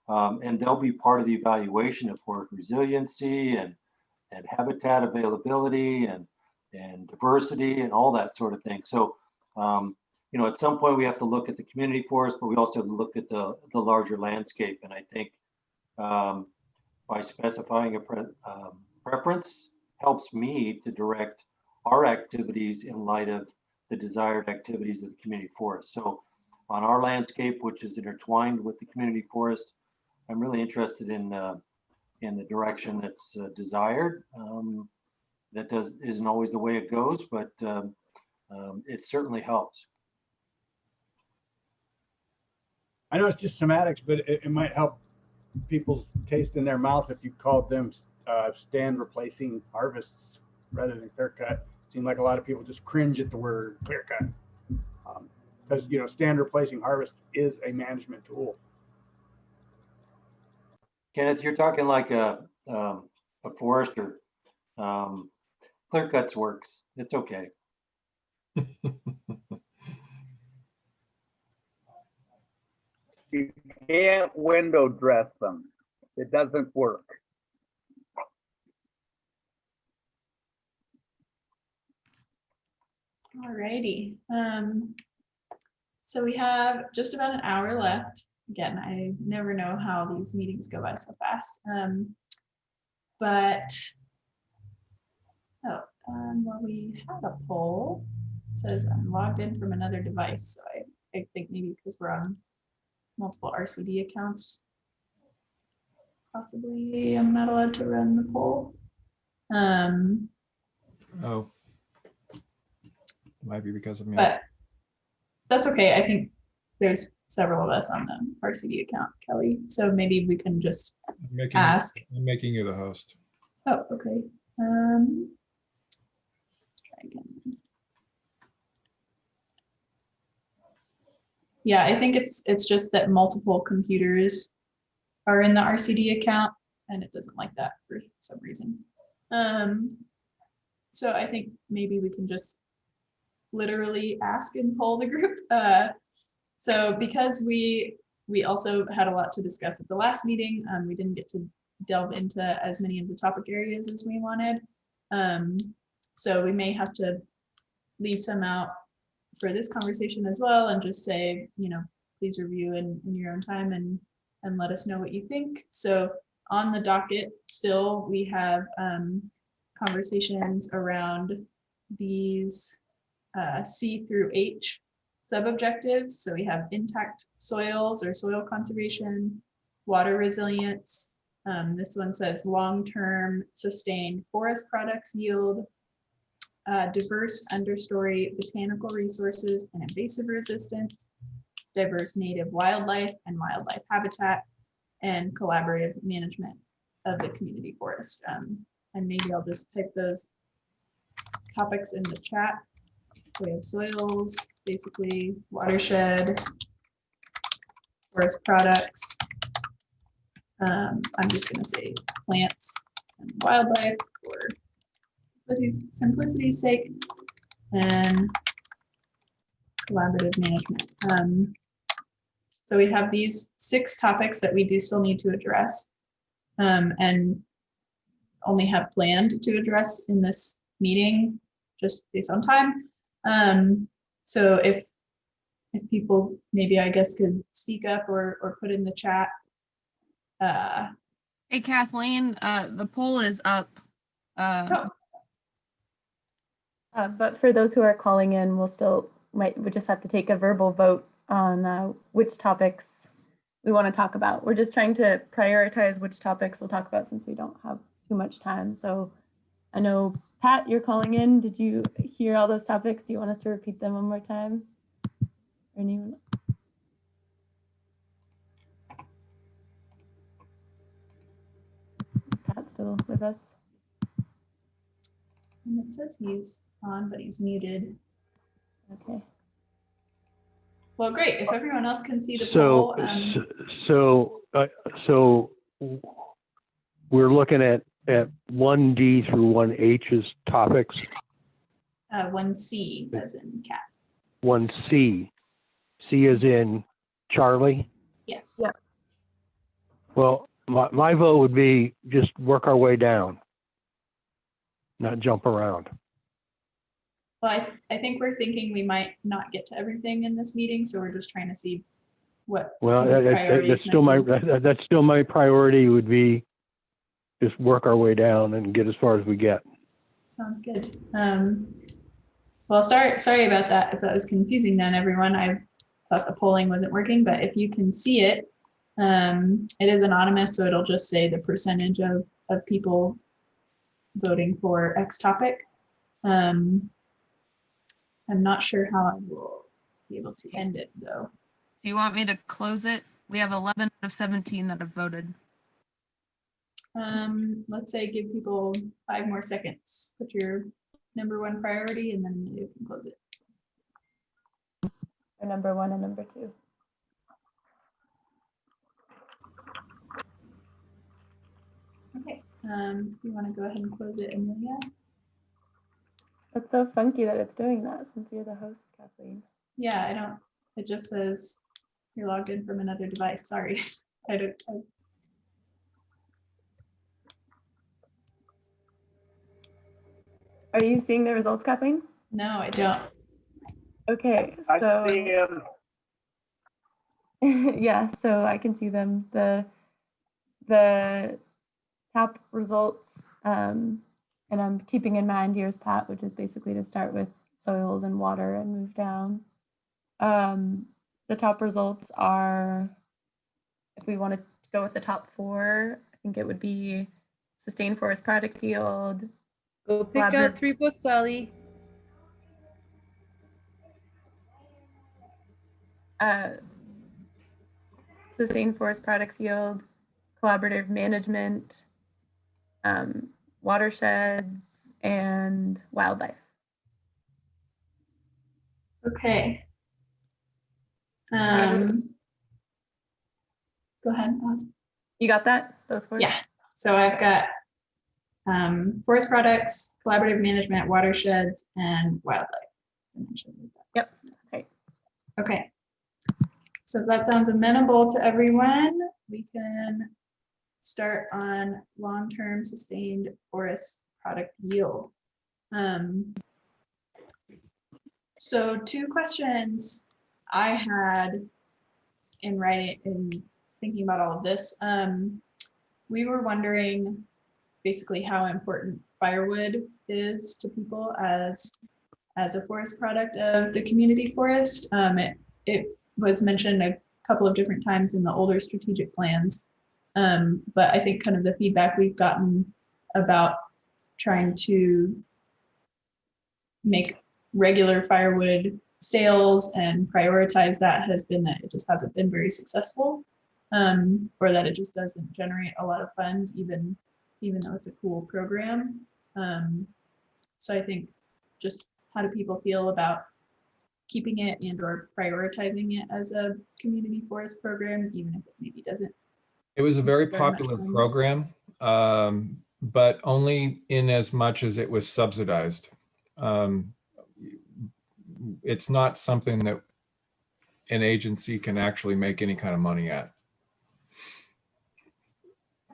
and they'll be part of the evaluation of forest resiliency and habitat availability and diversity and all that sort of thing. So, you know, at some point we have to look at the community forest, but we also have to look at the larger landscape. And I think by specifying a preference helps me to direct our activities in light of the desired activities of the community forest. So on our landscape, which is intertwined with the community forest, I'm really interested in the direction that's desired. That isn't always the way it goes, but it certainly helps. I know it's just semantics, but it might help people's taste in their mouth if you called them stand replacing harvests rather than clear cut. Seemed like a lot of people just cringe at the word clear cut because stand replacing harvest is a management tool. Kenneth, you're talking like a forester. Clear cuts works. It's okay. You can't window dress them. It doesn't work. Alrighty. So we have just about an hour left. Again, I never know how these meetings go by so fast. Well, we had a poll. It says I'm logged in from another device. So I think maybe because we're on multiple RCD accounts, possibly I'm not allowed to run the poll. Oh, might be because of me. But that's okay. I think there's several of us on the RCD account, Kelly. So maybe we can just ask. I'm making you the host. Oh, okay. Let's try again. Yeah, I think it's just that multiple computers are in the RCD account and it doesn't like that for some reason. So I think maybe we can just literally ask and poll the group. So because we also had a lot to discuss at the last meeting, we didn't get to delve into as many of the topic areas as we wanted. So we may have to leave some out for this conversation as well and just say, please review in your own time and let us know what you think. So on the docket still, we have conversations around these C through H sub-objectives. So we have intact soils or soil conservation, water resilience. This one says long-term sustained forest products yield, diverse understory botanical resources and invasive resistance, diverse native wildlife and wildlife habitat, and collaborative management of the community forest. And maybe I'll just type those topics in the chat. So we have soils, basically watershed, forest products. I'm just going to say plants and wildlife for simplicity's sake, and collaborative management. So we have these 6 topics that we do still need to address and only have planned to address in this meeting just based on time. So if people maybe I guess could speak up or put in the chat. Hey Kathleen, the poll is up. But for those who are calling in, we just have to take a verbal vote on which topics we want to talk about. We're just trying to prioritize which topics we'll talk about since we don't have too much time. So I know, Pat, you're calling in. Did you hear all those topics? Do you want us to repeat them one more time? Or anyone? Is Pat still with us? And it says he's on, but he's muted. Okay. Well, great. If everyone else can see the poll. So we're looking at 1D through 1H as topics. 1C as in cat. 1C. C as in Charlie. Yes. Yeah. Well, my vote would be just work our way down, not jump around. Well, I think we're thinking we might not get to everything in this meeting, so we're just trying to see what. Well, priorities that's still my priority would be just work our way down and get as far as we get. Sounds good. Well, sorry about that. If that was confusing, then everyone, I thought the polling wasn't working, but if you can see it, it is anonymous, so it'll just say the percentage of people voting for X topic. I'm not sure how I will be able to end it though. Do you want me to close it? We have 11 out of 17 that have voted. Let's say give people 5 more seconds. Put your number 1 priority and then you can close it. Or number 1 and number 2. Okay. You want to go ahead and close it, Amelia? It's so funky that it's doing that since you're the host, Kathleen. Yeah, I don't. It just says you're logged in from another device. Sorry. I don't. Are you seeing the results, Kathleen? No, I don't. Okay, I so see him. yeah, so I can see them. The top results, and I'm keeping in mind yours, Pat, which is basically to start with soils and water and move down. The top results are, if we want to go with the top 4, I think it would be sustained forest product yield. Go pick out 3 books, Ollie. Sustained forest products yield, collaborative management, watersheds, and wildlife. Okay. Go ahead, Oz. You got that? Those 4? Yeah. So I've got forest products, collaborative management, watersheds, and wildlife. Yep. Okay. Okay. So if that sounds amenable to everyone, we can start on long-term sustained forest product yield. So 2 questions I had in writing and thinking about all of this. We were wondering basically how important firewood is to people as a forest product of the community forest. It was mentioned a couple of different times in the older strategic plans, but I think kind of the feedback we've gotten about trying to make regular firewood sales and prioritize that has been that it just hasn't been very successful, or that it just doesn't generate a lot of funds, even though it's a cool program. So I think just how do people feel about keeping it and or prioritizing it as a community forest program, even if it maybe doesn't. It was a very very much popular funds. program, but only in as much as it was subsidized. It's not something that an agency can actually make any kind of money at.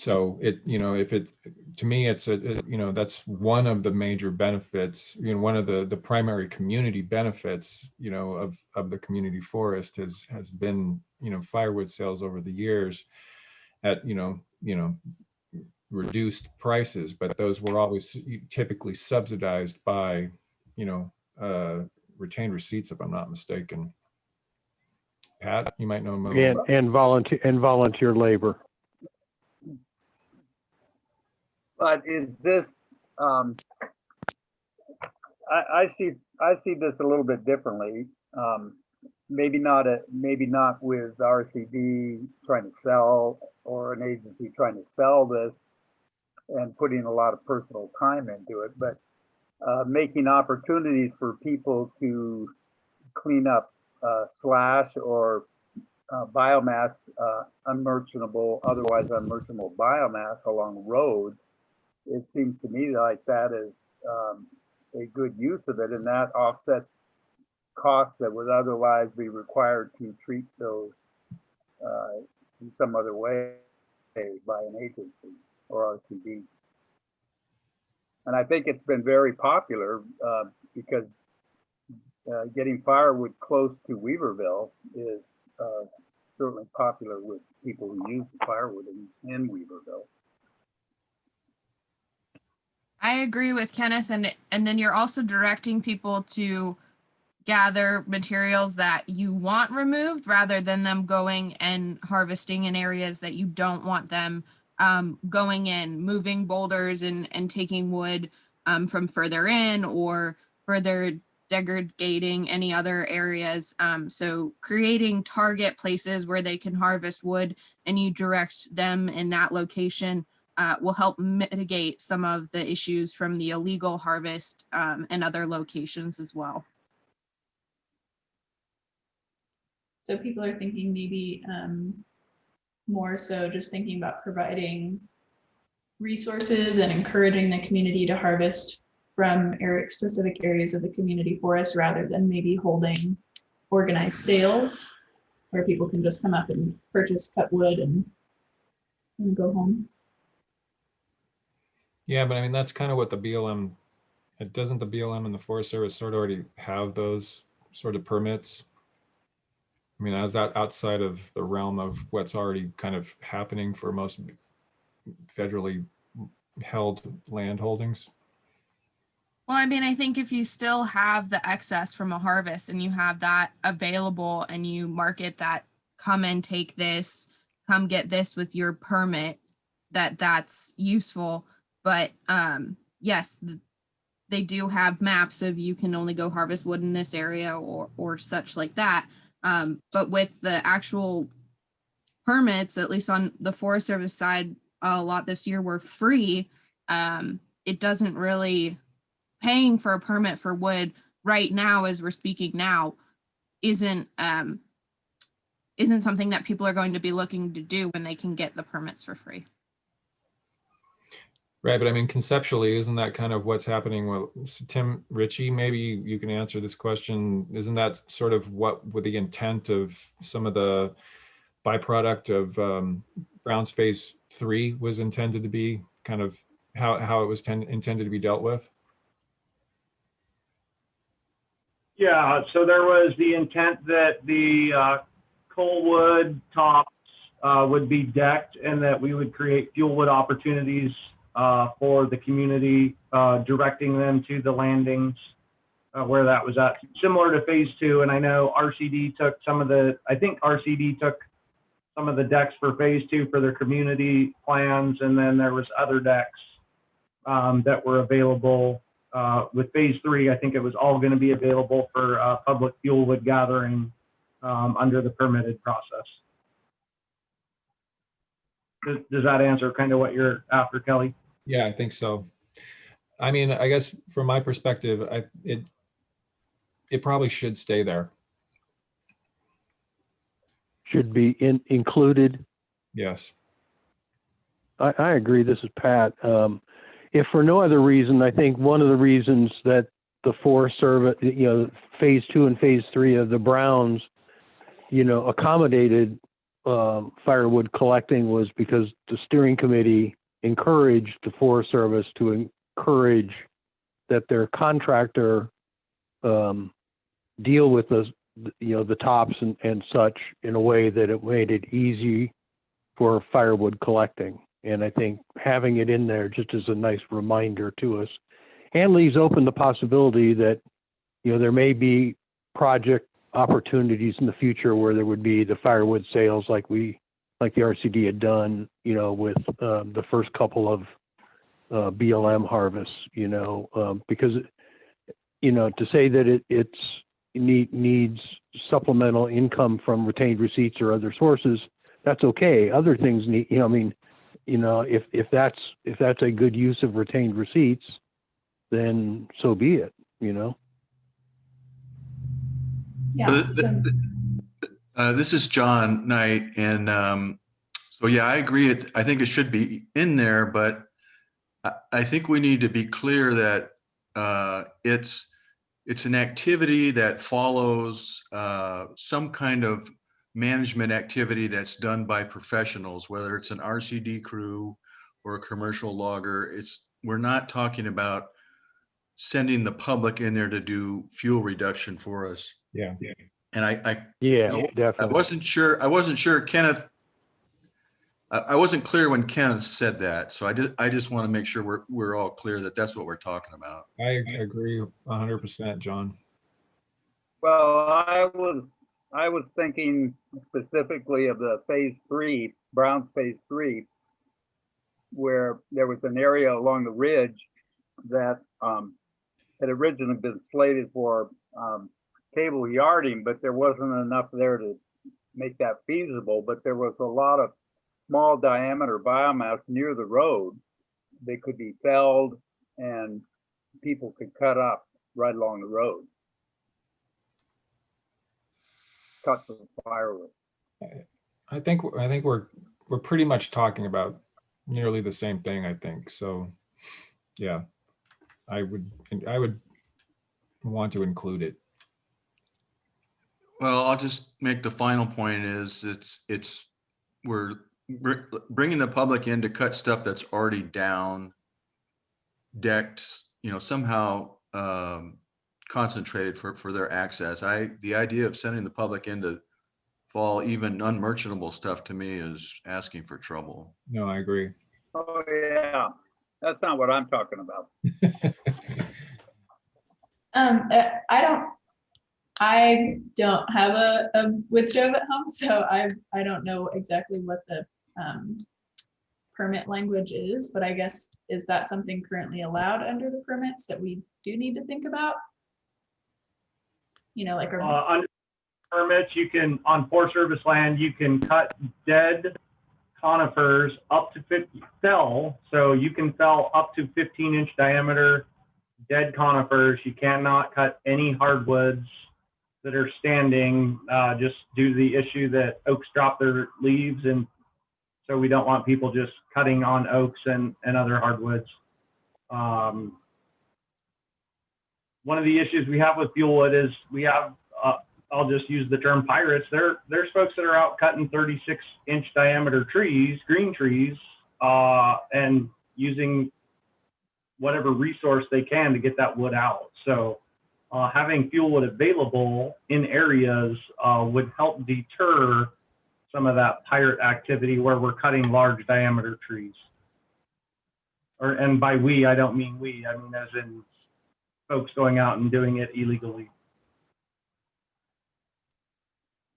So to me, it's that's one of the major benefits, one of the primary community benefits, of the community forest has been, firewood sales over the years at, reduced prices, but those were always typically subsidized by, retained receipts, if I'm not mistaken. Pat, you might know more. And volunteer labor. But is this, I see this a little bit differently. Maybe not with RCD trying to sell, or an agency trying to sell this and putting a lot of personal time into it, but making opportunities for people to clean up slash or biomass, otherwise unmerchantable biomass along roads. It seems to me like that is a good use of it, and that offsets costs that would otherwise be required to treat those in some other way by an agency or RCD. And I think it's been very popular because getting firewood close to Weaverville is certainly popular with people who use the firewood in Weaverville. I agree with Kenneth, and then you're also directing people to gather materials that you want removed rather than them going and harvesting in areas that you don't want them going in, moving boulders and taking wood from further in or further degrading any other areas. So creating target places where they can harvest wood and you direct them in that location will help mitigate some of the issues from the illegal harvest and other locations as well. So people are thinking maybe more so just thinking about providing resources and encouraging the community to harvest from specific areas of the community forest rather than maybe holding organized sales where people can just come up and purchase cut wood and go home. Yeah, but I mean, that's kind of what the BLM, doesn't the BLM and the Forest Service sort of already have those sort of permits? I mean, is that outside of the realm of what's already kind of happening for most federally held land holdings? Well, I mean, I think if you still have the excess from a harvest and you have that available and you market that, come and take this, come get this with your permit, that's useful. But yes, they do have maps of you can only go harvest wood in this area or such like that. But with the actual permits, at least on the Forest Service side, a lot this year were free. It doesn't really, paying for a permit for wood right now, as we're speaking now, isn't something that people are going to be looking to do when they can get the permits for free. Right, but I mean, conceptually, isn't that kind of what's happening? Well, Tim Ritchie, maybe you can answer this question. Isn't that sort of what with the intent of some of the byproduct of Brown's Phase 3 was intended to be, kind of how it was intended to be dealt with? Yeah, so there was the intent that the coal wood tops would be decked and that we would create fuel wood opportunities for the community, directing them to the landings where that was at. Similar to Phase 2, and I know RCD took RCD took some of the decks for Phase 2 for their community plans, and then there was other decks that were available. With Phase 3, I think it was all going to be available for public fuel wood gathering under the permitted process. Does that answer kind of what you're after, Kelly? Yeah, I think so. I mean, I guess from my perspective, it probably should stay there. Should be included. Yes. I agree. This is Pat. If for no other reason, I think one of the reasons that the Forest Service, Phase 2 and Phase 3 of the Browns, accommodated firewood collecting was because the steering committee encouraged the Forest Service to encourage that their contractor deal with the tops and such in a way that it made it easy for firewood collecting. And I think having it in there just is a nice reminder to us, and leaves open the possibility that, there may be project opportunities in the future where there would be the firewood sales like the RCD had done, with the first couple of BLM harvests, because, to say that it needs supplemental income from retained receipts or other sources, that's okay. Other things need, if that's a good use of retained receipts, then so be it, Yeah. This is John Knight, and so yeah, I agree. I think it should be in there, but I think we need to be clear that it's an activity that follows some kind of management activity that's done by professionals, whether it's an RCD crew or a commercial logger. We're not talking about sending the public in there to do fuel reduction for us. Yeah. And I definitely. I wasn't sure Kenneth. I wasn't clear when Kenneth said that, so I just want to make sure we're all clear that that's what we're talking about. I agree 100%, John. Well, I was thinking specifically of the Phase 3, Brown's Phase 3, where there was an area along the ridge that had originally been slated for cable yarding, but there wasn't enough there to make that feasible. But there was a lot of small diameter biomass near the road that could be felled and people could cut up right along the road. Cut the firewood. I think we're pretty much talking about nearly the same thing, I think. So yeah, I would want to include it. Well, I'll just make the final point is we're bringing the public in to cut stuff that's already down, decked, somehow concentrated for their access. The idea of sending the public in to fall even unmerchantable stuff to me is asking for trouble. No, I agree. Oh yeah, that's not what I'm talking about. I don't have a wood stove at home, so I don't know exactly what the permit language is, but I guess, is that something currently allowed under the permits that we do need to think about? Like under permits, you can, on Forest Service land, you can cut dead conifers up to 50 fell. So you can fell up to 15-inch diameter dead conifers. You cannot cut any hardwoods that are standing, just due to the issue that oaks drop their leaves, and so we don't want people just cutting on oaks and other hardwoods. One of the issues we have with fuelwood is we have, I'll just use the term pirates. There's folks that are out cutting 36-inch diameter trees, green trees, and using whatever resource they can to get that wood out. So having fuelwood available in areas would help deter some of that pirate activity where we're cutting large diameter trees. And by we, I don't mean we, I mean as in folks going out and doing it illegally.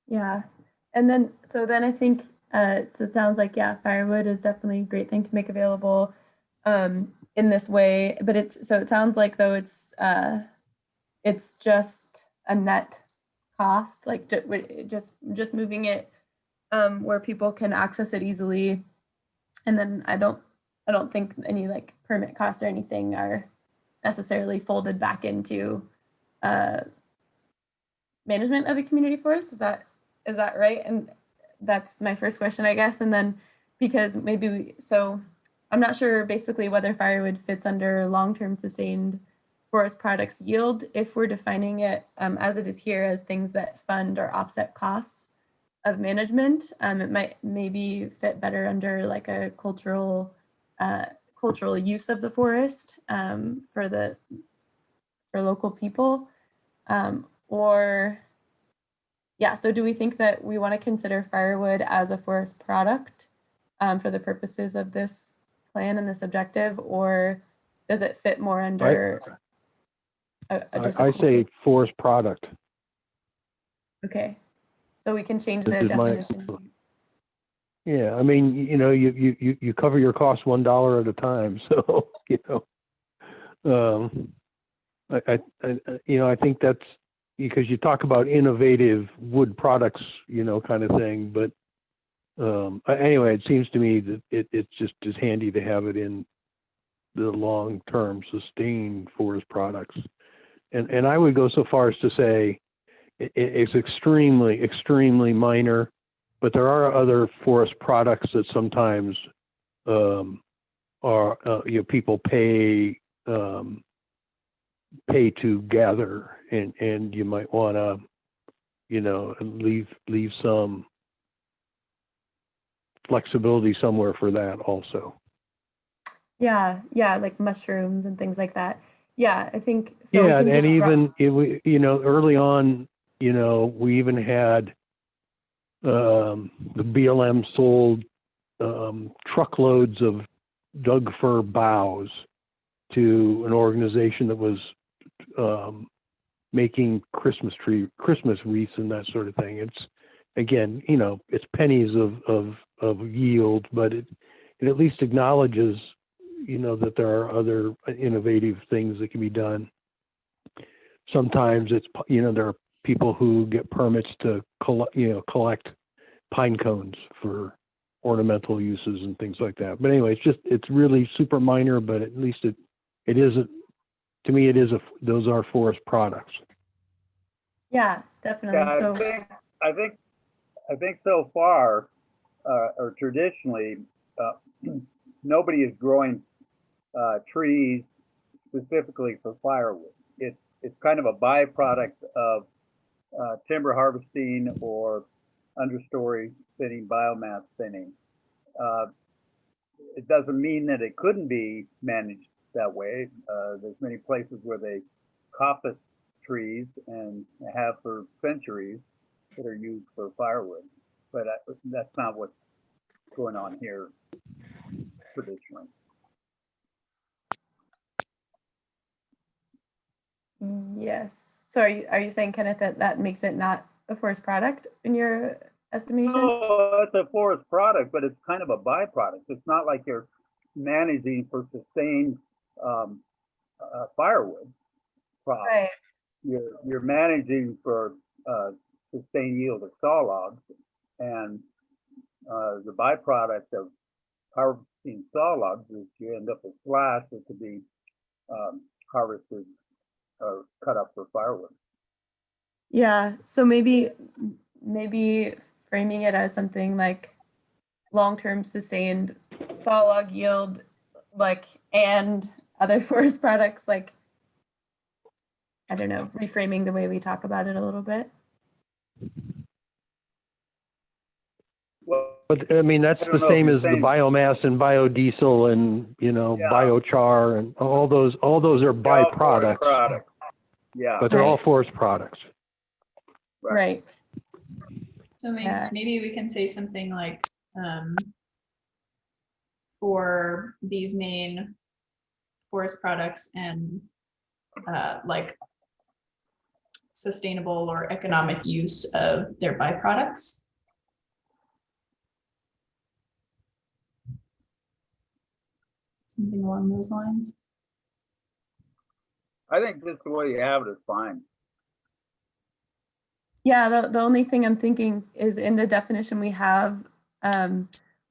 Yeah, and then I think so it sounds like, yeah, firewood is definitely a great thing to make available in this way, but it sounds like though it's just a net cost, like just moving it where people can access it easily, and then I don't think any like permit costs or anything are necessarily folded back into management of the community forest. Is that right? And that's my first question, I guess. And then because so I'm not sure basically whether firewood fits under long-term sustained forest products yield, if we're defining it as it is here as things that fund or offset costs of management. It might maybe fit better under like a cultural use of the forest for local people, so do we think that we want to consider firewood as a forest product for the purposes of this plan and this objective, or does it fit more under I say forest product. Okay, so we can change the definition. Yeah, I mean, you cover your costs $1 at a time, so I think that's because you talk about innovative wood products, kind of thing. But anyway, it seems to me that it's just as handy to have it in the long-term sustained forest products. And I would go so far as to say it's extremely, extremely minor, but there are other forest products that sometimes people pay to gather, and you might want to leave some flexibility somewhere for that also. Yeah, like mushrooms and things like that. Yeah, I think so. Yeah, and even early on, we even had the BLM sold truckloads of Doug fir boughs to an organization that was making Christmas wreaths and that sort of thing. It's, again, it's pennies of yield, but it at least acknowledges, that there are other innovative things that can be done. sometimes it's, there are people who get permits to collect pine cones for ornamental uses and things like that. But anyway, it's really super minor, but at least it is, to me, those are forest products. Yeah, definitely. Yeah, So I think so far, or traditionally, nobody is growing trees specifically for firewood. It's kind of a byproduct of timber harvesting or understory thinning, biomass thinning. It doesn't mean that it couldn't be managed that way. There's many places where they coppice trees and have for centuries that are used for firewood, but that's not what's going on here traditionally. yes. So are you saying, Kenneth, that makes it not a forest product in your estimation? No, it's a forest product, but it's kind of a byproduct. It's not like you're managing for sustained firewood crops. Right. You're managing for sustained yield of saw logs, and the byproduct of harvesting saw logs is you end up with slash that could be harvested or cut up for firewood. Yeah. So maybe framing it as something like long-term sustained saw log yield, like, and other forest products, like, I don't know, reframing the way we talk about it a little bit. Well, But I mean, that's the same as the biomass and biodiesel and, biochar and all those are byproducts. Yeah. But they're all forest products. Right. So maybe we can say something like, for these main forest products and like sustainable or economic use of their byproducts. Something along those lines. I think just the way you have it is fine. Yeah, the only thing I'm thinking is in the definition we have,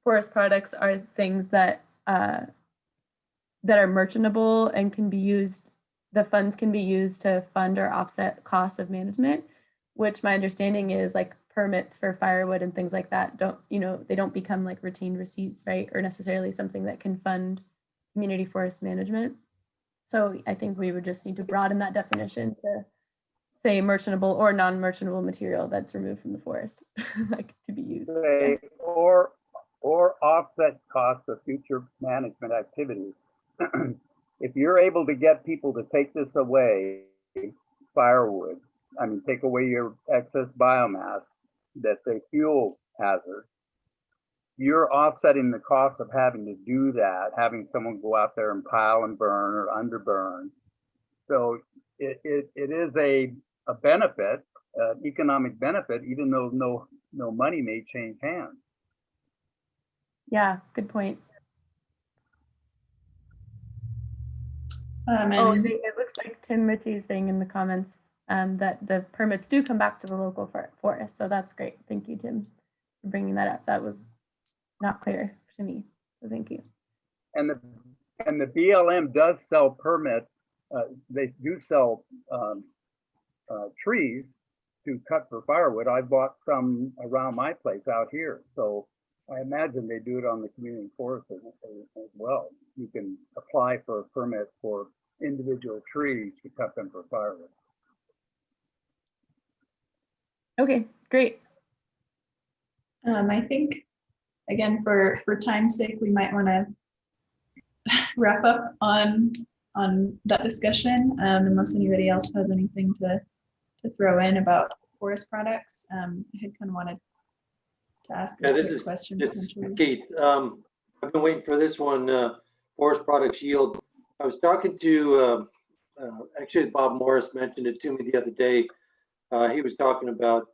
forest products are things that are merchantable and can be used, the funds can be used to fund or offset costs of management, which my understanding is like permits for firewood and things like that they don't become like retained receipts, right? Or necessarily something that can fund community forest management. So I think we would just need to broaden that definition to say merchantable or non-merchantable material that's removed from the forest, like to be used. Say, or offset costs of future management activities. If you're able to get people to take this away, firewood, take away your excess biomass that's a fuel hazard, you're offsetting the cost of having to do that, having someone go out there and pile and burn or underburn. So it is a benefit, economic benefit, even though no money may change hands. Yeah, good point. It looks like Tim Ritchie is saying in the comments that the permits do come back to the local forest. So that's great. Thank you, Tim, for bringing that up. That was not clear to me. So thank you. And the BLM does sell permits. They do sell trees to cut for firewood. I bought some around my place out here. So I imagine they do it on the community forest as well. You can apply for a permit for individual trees to cut them for firewood. Okay, great. I think, again, for time's sake, we might want to wrap up on that discussion, unless anybody else has anything to throw in about forest products. I had kind of wanted to ask a quick question. This is Keith. I've been waiting for this one, forest products yield. I was talking to, actually Bob Morris mentioned it to me the other day. He was talking about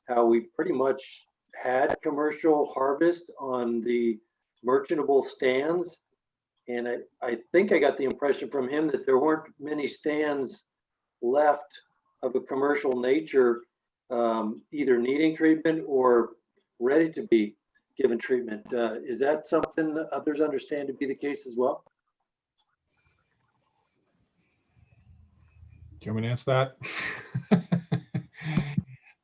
how we pretty much had commercial harvest on the merchantable stands. And I think I got the impression from him that there weren't many stands left of a commercial nature, either needing treatment or ready to be given treatment. Is that something that others understand to be the case as well? Do you want me to answer that?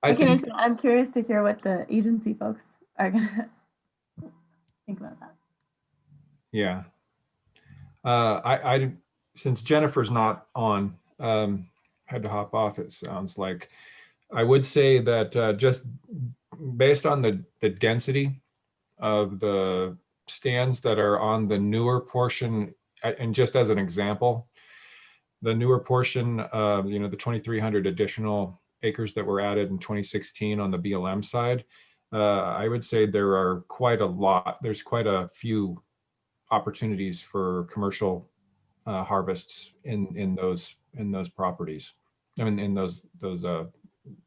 I can answer. I'm curious to hear what the agency folks are gonna think about that. Yeah. I since Jennifer's not on, had to hop off, it sounds like. I would say that just based on the density of the stands that are on the newer portion, and just as an example, the newer portion, you know, the 2,300 additional acres that were added in 2016 on the BLM side, I would say there are quite a lot, there's quite a few opportunities for commercial harvests in those properties. I mean, in those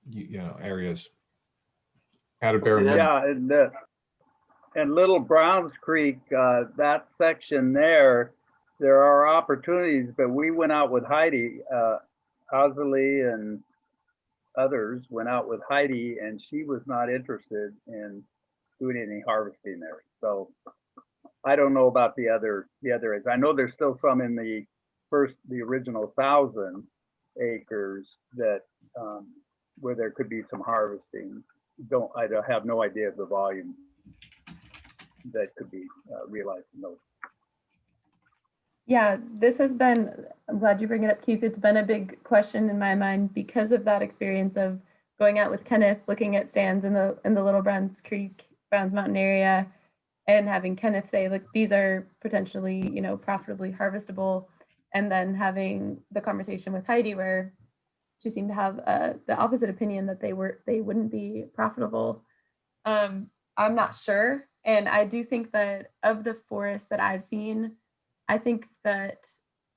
you know, areas. At a bare minimum. Yeah, and Little Browns Creek, that section there are opportunities, but we went out with Heidi, Ozzy and others went out with Heidi, and she was not interested in doing any harvesting there. So I don't know about the other areas. I know there's still some in the original 1,000 acres that where there could be some harvesting. I have no idea of the volume that could be realized in those. Yeah, this has been, I'm glad you bring it up, Keith. It's been a big question in my mind because of that experience of going out with Kenneth, looking at stands in the Little Browns Creek, Browns Mountain area, and having Kenneth say, look, these are potentially, you know, profitably harvestable. And then having the conversation with Heidi where she seemed to have the opposite opinion that they wouldn't be profitable. I'm not sure. And I do think that of the forests that I've seen, I think that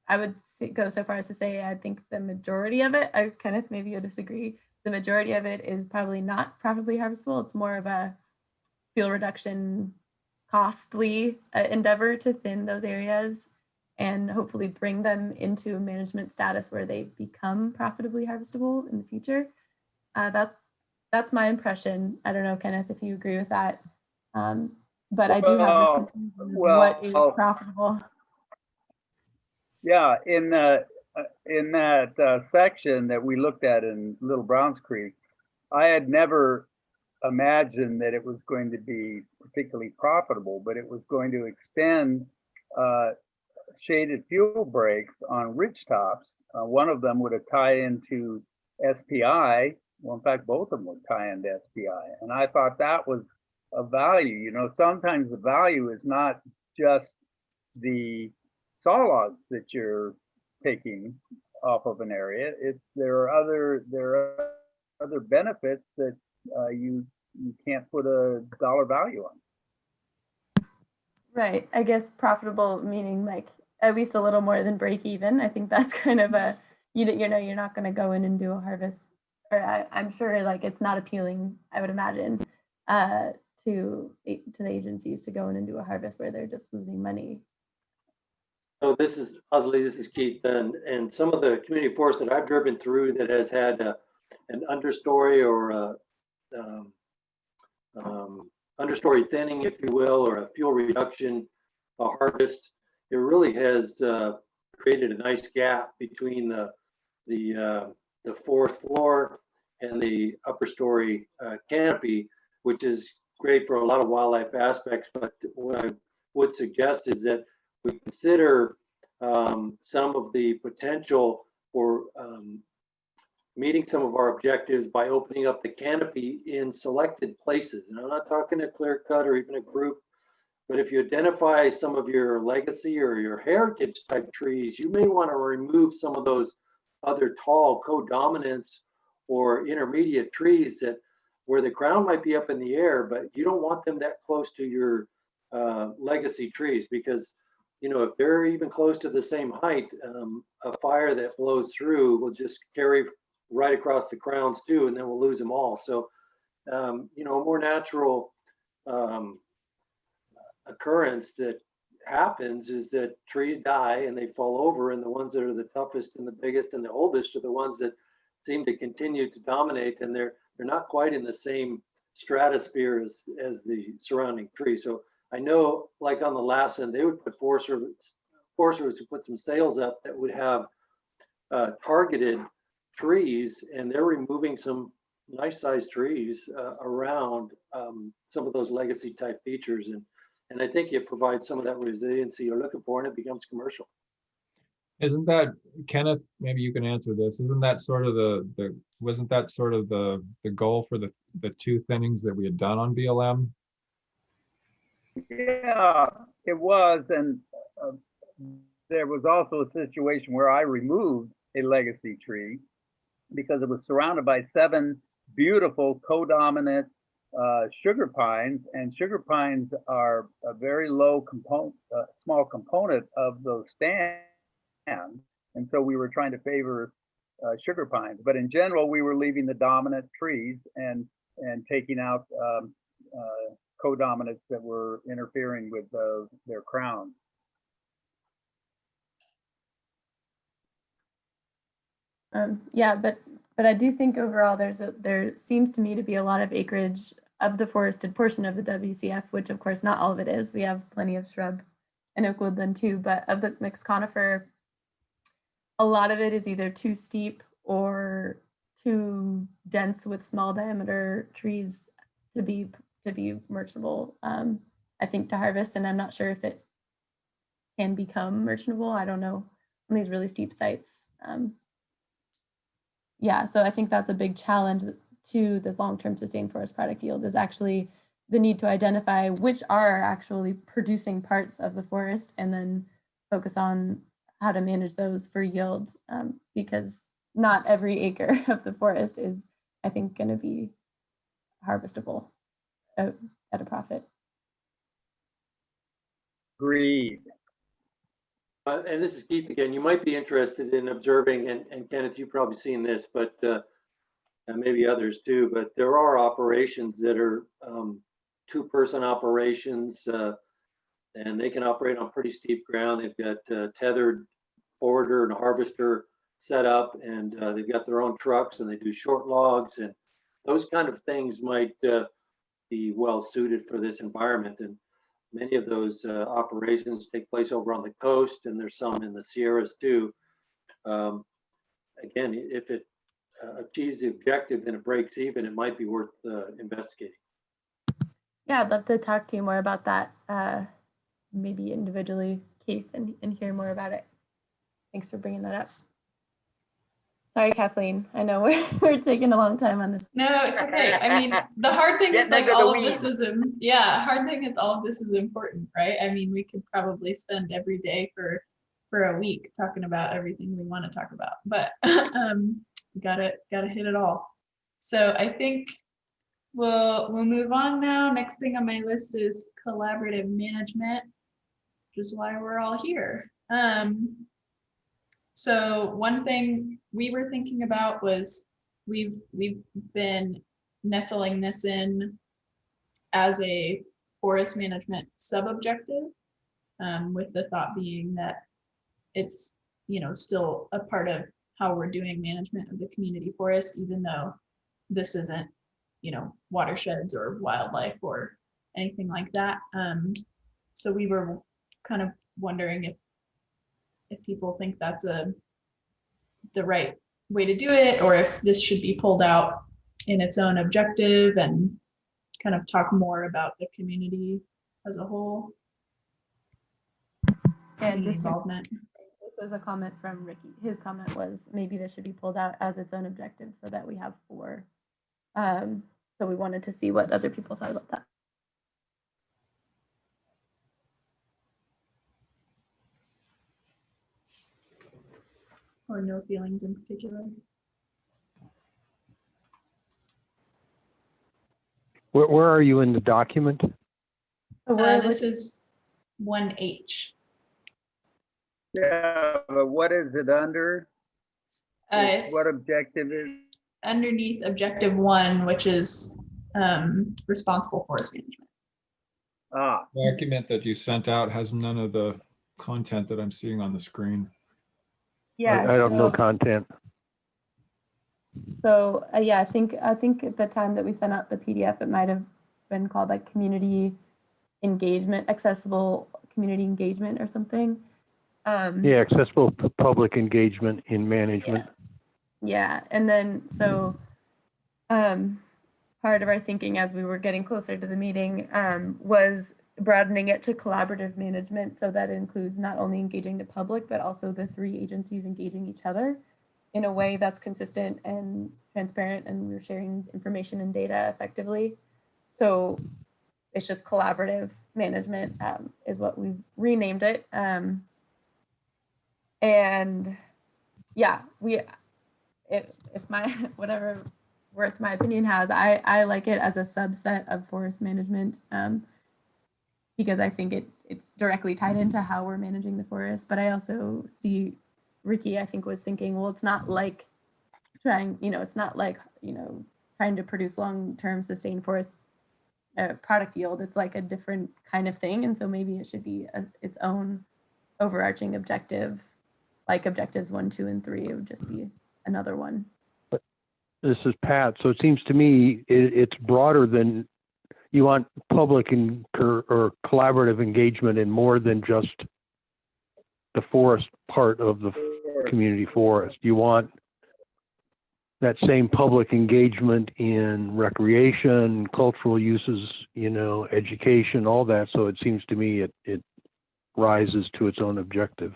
I would go so far as to say, I think the majority of it, Kenneth, maybe you'll disagree, the majority of it is probably not profitably harvestable. It's more of a fuel reduction, costly endeavor to thin those areas and hopefully bring them into a management status where they become profitably harvestable in the future. That's my impression. I don't know, Kenneth, if you agree with that. But I do have this confusion of what is profitable. Yeah, in that section that we looked at in Little Browns Creek, I had never imagined that it was going to be particularly profitable, but it was going to extend shaded fuel breaks on ridge tops. One of them would have tied into SPI. Well, in fact, both of them would tie into SPI. And I thought that was a value. You know, sometimes the value is not just the saw logs that you're taking off of an area. There are other benefits that you can't put a dollar value on. Right. I guess profitable meaning like at least a little more than break even. I think that's kind of a, you know, you're not going to go in and do a harvest. Or I'm sure like it's not appealing, I would imagine, to the agencies to go in and do a harvest where they're just losing money. So this is Ozzy, this is Keith, and some of the community forests that I've driven through that has had an understory or understory thinning, if you will, or a fuel reduction, a harvest, it really has created a nice gap between the forest floor and the upper story canopy, which is great for a lot of wildlife aspects. But what I would suggest is that we consider some of the potential for meeting some of our objectives by opening up the canopy in selected places. And I'm not talking a clear cut or even a group, but if you identify some of your legacy or your heritage type trees, you may want to remove some of those other tall co-dominants or intermediate trees that where the crown might be up in the air, but you don't want them that close to your legacy trees, because you know, if they're even close to the same height, a fire that blows through will just carry right across the crowns too, and then we'll lose them all. So, you know, a more natural occurrence that happens is that trees die and they fall over, and the ones that are the toughest and the biggest and the oldest are the ones that seem to continue to dominate, and they're not quite in the same stratosphere as the surrounding trees. So I know, like on the Lassen, they would put Forest Service would put some sails up that would have targeted trees, and they're removing some nice sized trees around some of those legacy type features, and I think it provides some of that resiliency you're looking for, and it becomes commercial. Isn't that, Kenneth, maybe you can answer this, isn't that sort of wasn't that sort of the goal for the two thinnings that we had done on BLM? Yeah, it was. And there was also a situation where I removed a legacy tree because it was surrounded by 7 beautiful co-dominant sugar pines, and sugar pines are a very low component, small component of those stands. And so we were trying to favor sugar pines, but in general, we were leaving the dominant trees and taking out co-dominants that were interfering with their crowns. Yeah, but I do think overall there seems to me to be a lot of acreage of the forested portion of the WCF, which of course not all of it is. We have plenty of shrub and oak woodland too, but of the mixed conifer, a lot of it is either too steep or too dense with small diameter trees to be merchantable, I think, to harvest. And I'm not sure if it can become merchantable. I don't know, on these really steep sites. Yeah, so I think that's a big challenge to the long-term sustained forest product yield, is actually the need to identify which are actually producing parts of the forest and then focus on how to manage those for yield, because not every acre of the forest is, I think, going to be harvestable at a profit. Agreed. And this is Keith again. You might be interested in observing, and Kenneth, you've probably seen this, but and maybe others too, but there are operations that are 2-person operations, and they can operate on pretty steep ground. They've got tethered forwarder and harvester set up, and they've got their own trucks, and they do short logs, and those kind of things might be well suited for this environment. And many of those operations take place over on the coast, and there's some in the Sierras too. Again, if it achieves the objective and it breaks even, it might be worth investigating. Yeah, I'd love to talk to you more about that, maybe individually, Keith, and hear more about it. Thanks for bringing that up. Sorry, Kathleen. I know we're taking a long time on this. No, it's okay. I mean, the hard thing is like all of this is, hard thing is all of this is important, right? I mean, we could probably spend every day for a week talking about everything we want to talk about, but gotta hit it all. So I think we'll move on now. Next thing on my list is collaborative management, which is why we're all here. So one thing we were thinking about was we've been nestling this in as a forest management sub-objective, with the thought being that it's, still a part of how we're doing management of the community forest, even though this isn't, watersheds or wildlife or anything like that. So we were kind of wondering if people think that's the right way to do it, or if this should be pulled out in its own objective and kind of talk more about the community as a whole. And just involvement. This was a comment from Ricky. His comment was maybe this should be pulled out as its own objective so that we have 4. So we wanted to see what other people thought about that. Or no feelings in particular. Where are you in the document? This is 1H. Yeah, but what is it under? It's what objective is? Underneath objective 1, which is responsible forest management. Ah, document that you sent out has none of the content that I'm seeing on the screen. Yeah, I don't know so, content. yeah, I think at the time that we sent out the PDF, it might have been called like community engagement, accessible community engagement or something. Yeah, accessible public engagement in management. Yeah, and then so part of our thinking as we were getting closer to the meeting was broadening it to collaborative management, so that includes not only engaging the public, but also the three agencies engaging each other in a way that's consistent and transparent, and we're sharing information and data effectively. So it's just collaborative management is what we've renamed it. And yeah, if my whatever worth my opinion has, I like it as a subset of forest management because I think it's directly tied into how we're managing the forest. But I also see Ricky, I think, was thinking, well, it's not like trying to produce long-term sustained forest product yield. It's like a different kind of thing, and so maybe it should be its own overarching objective, like objectives 1, 2, and 3. It would just be another one. This is Pat. So it seems to me it's broader than you want public or collaborative engagement in more than just the forest part of the community forest. You want that same public engagement in recreation, cultural uses, education, all that. So it seems to me it rises to its own objective.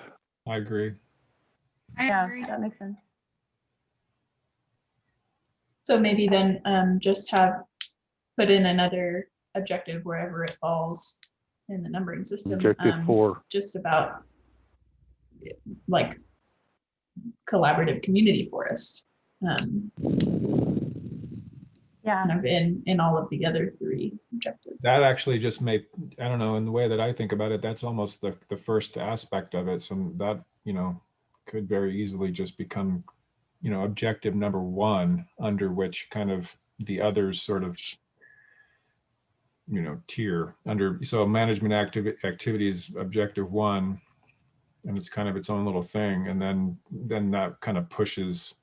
I agree. I agree. That makes sense. So maybe then just put in another objective wherever it falls in the numbering system. Objective 4. Just about like collaborative community forest. Yeah. Kind of in all of the other 3 objectives. That actually just I don't know, in the way that I think about it, that's almost the first aspect of it. So that, could very easily just become, objective number 1, under which kind of the others sort of, tier under. So management activities, objective 1, and it's kind of its own little thing. And then that kind of pushes,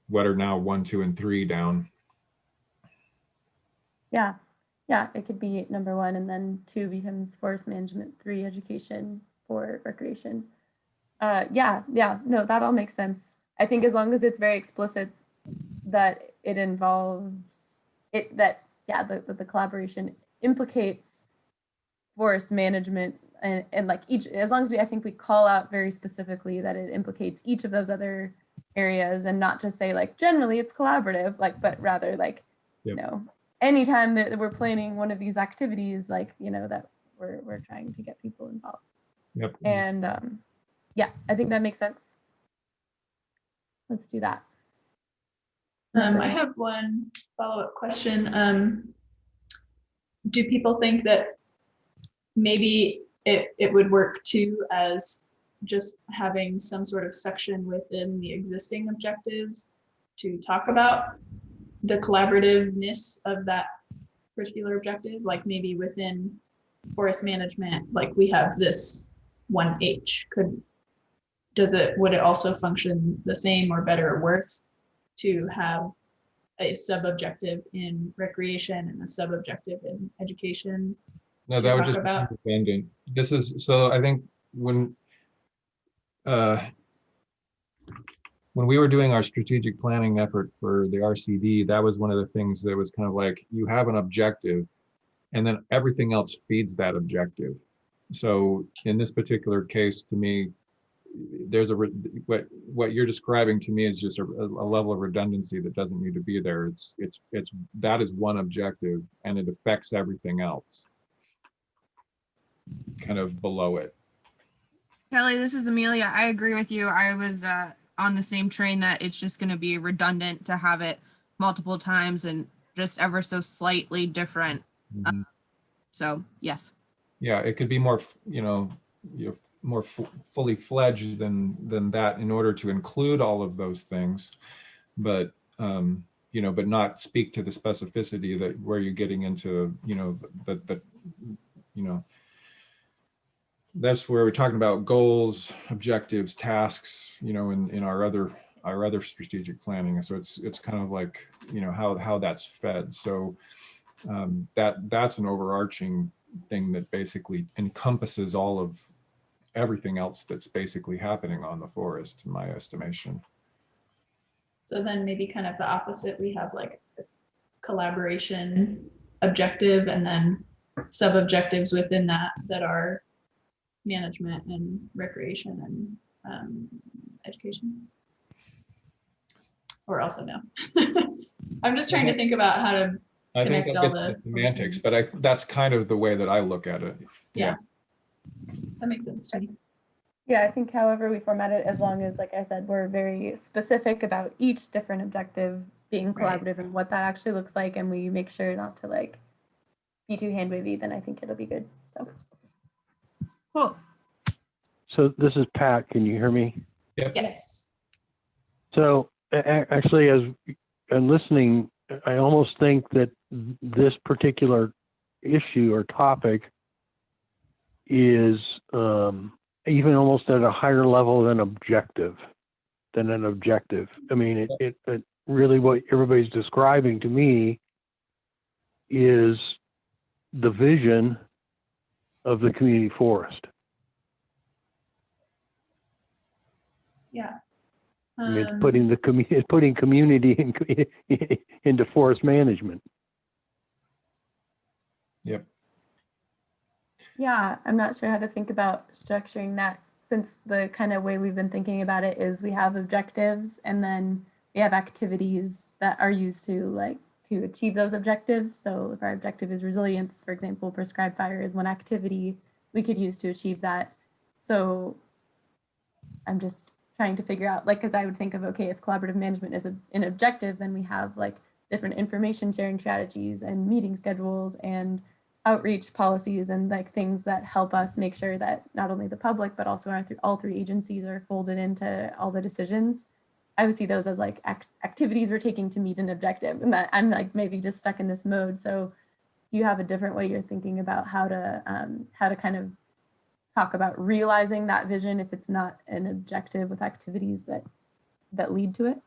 what are now 1, 2, and 3 down. Yeah, it could be number 1, and then 2 becomes forest management, 3 education, 4 recreation. No, that all makes sense. I think as long as it's very explicit that it involves it, that the collaboration implicates forest management, and like as long as I think we call out very specifically that it implicates each of those other areas, and not just say like generally it's collaborative, but rather like, anytime that we're planning one of these activities, like, that we're trying to get people involved. Yep. And I think that makes sense. Let's do that. I have one follow-up question. Do people think that maybe it would work too as just having some sort of section within the existing objectives to talk about the collaborativeness of that particular objective? Like maybe within forest management, like we have this 1H. Would it also function the same or better or worse to have a sub-objective in recreation and a sub-objective in education? No, that would just be redundant. This is, so I think when we were doing our strategic planning effort for the RCD, that was one of the things that was kind of like, you have an objective and then everything else feeds that objective. So in this particular case, to me, there's what you're describing to me is just a level of redundancy that doesn't need to be there. That is one objective and it affects everything else kind of below it. Kelly, this is Amelia. I agree with you. I was on the same train that it's just going to be redundant to have it multiple times and just ever so slightly different. Mm-hmm. So yes. Yeah, it could be more, more fully fledged than that in order to include all of those things. But but not speak to the specificity that where you're getting into, that's where we're talking about goals, objectives, tasks, in our other strategic planning. So it's kind of like, how that's fed. So that's an overarching thing that basically encompasses all of everything else that's basically happening on the forest, in my estimation. So then maybe kind of the opposite, we have like a collaboration objective and then sub-objectives within that are management and recreation and education. Or also no. I'm just trying to think about how to connect all the semantics, but that's kind of the way that I look at it. Yeah. That makes sense to me. Yeah, I think however we format it, as long as, like I said, we're very specific about each different objective being collaborative and what that actually looks like, and we make sure not to like be too hand wavy, then I think it'll be good. So cool. So this is Pat. Can you hear me? Yep. Yes. So actually, as I'm listening, I almost think that this particular issue or topic is even almost at a higher level than an objective. I mean, it really what everybody's describing to me is the vision of the community forest. Yeah. I mean, it's putting community into forest management. Yep. Yeah, I'm not sure how to think about structuring that, since the kind of way we've been thinking about it is we have objectives and then we have activities that are used to achieve those objectives. So if our objective is resilience, for example, prescribed fire is one activity we could use to achieve that. So I'm just trying to figure out, because I would think of, okay, if collaborative management is an objective, then we have like different information sharing strategies and meeting schedules and outreach policies and like things that help us make sure that not only the public, but also all three agencies are folded into all the decisions. I would see those as like activities we're taking to meet an objective, and that I'm like maybe just stuck in this mode. So do you have a different way you're thinking about how to kind of talk about realizing that vision if it's not an objective with activities that lead to it?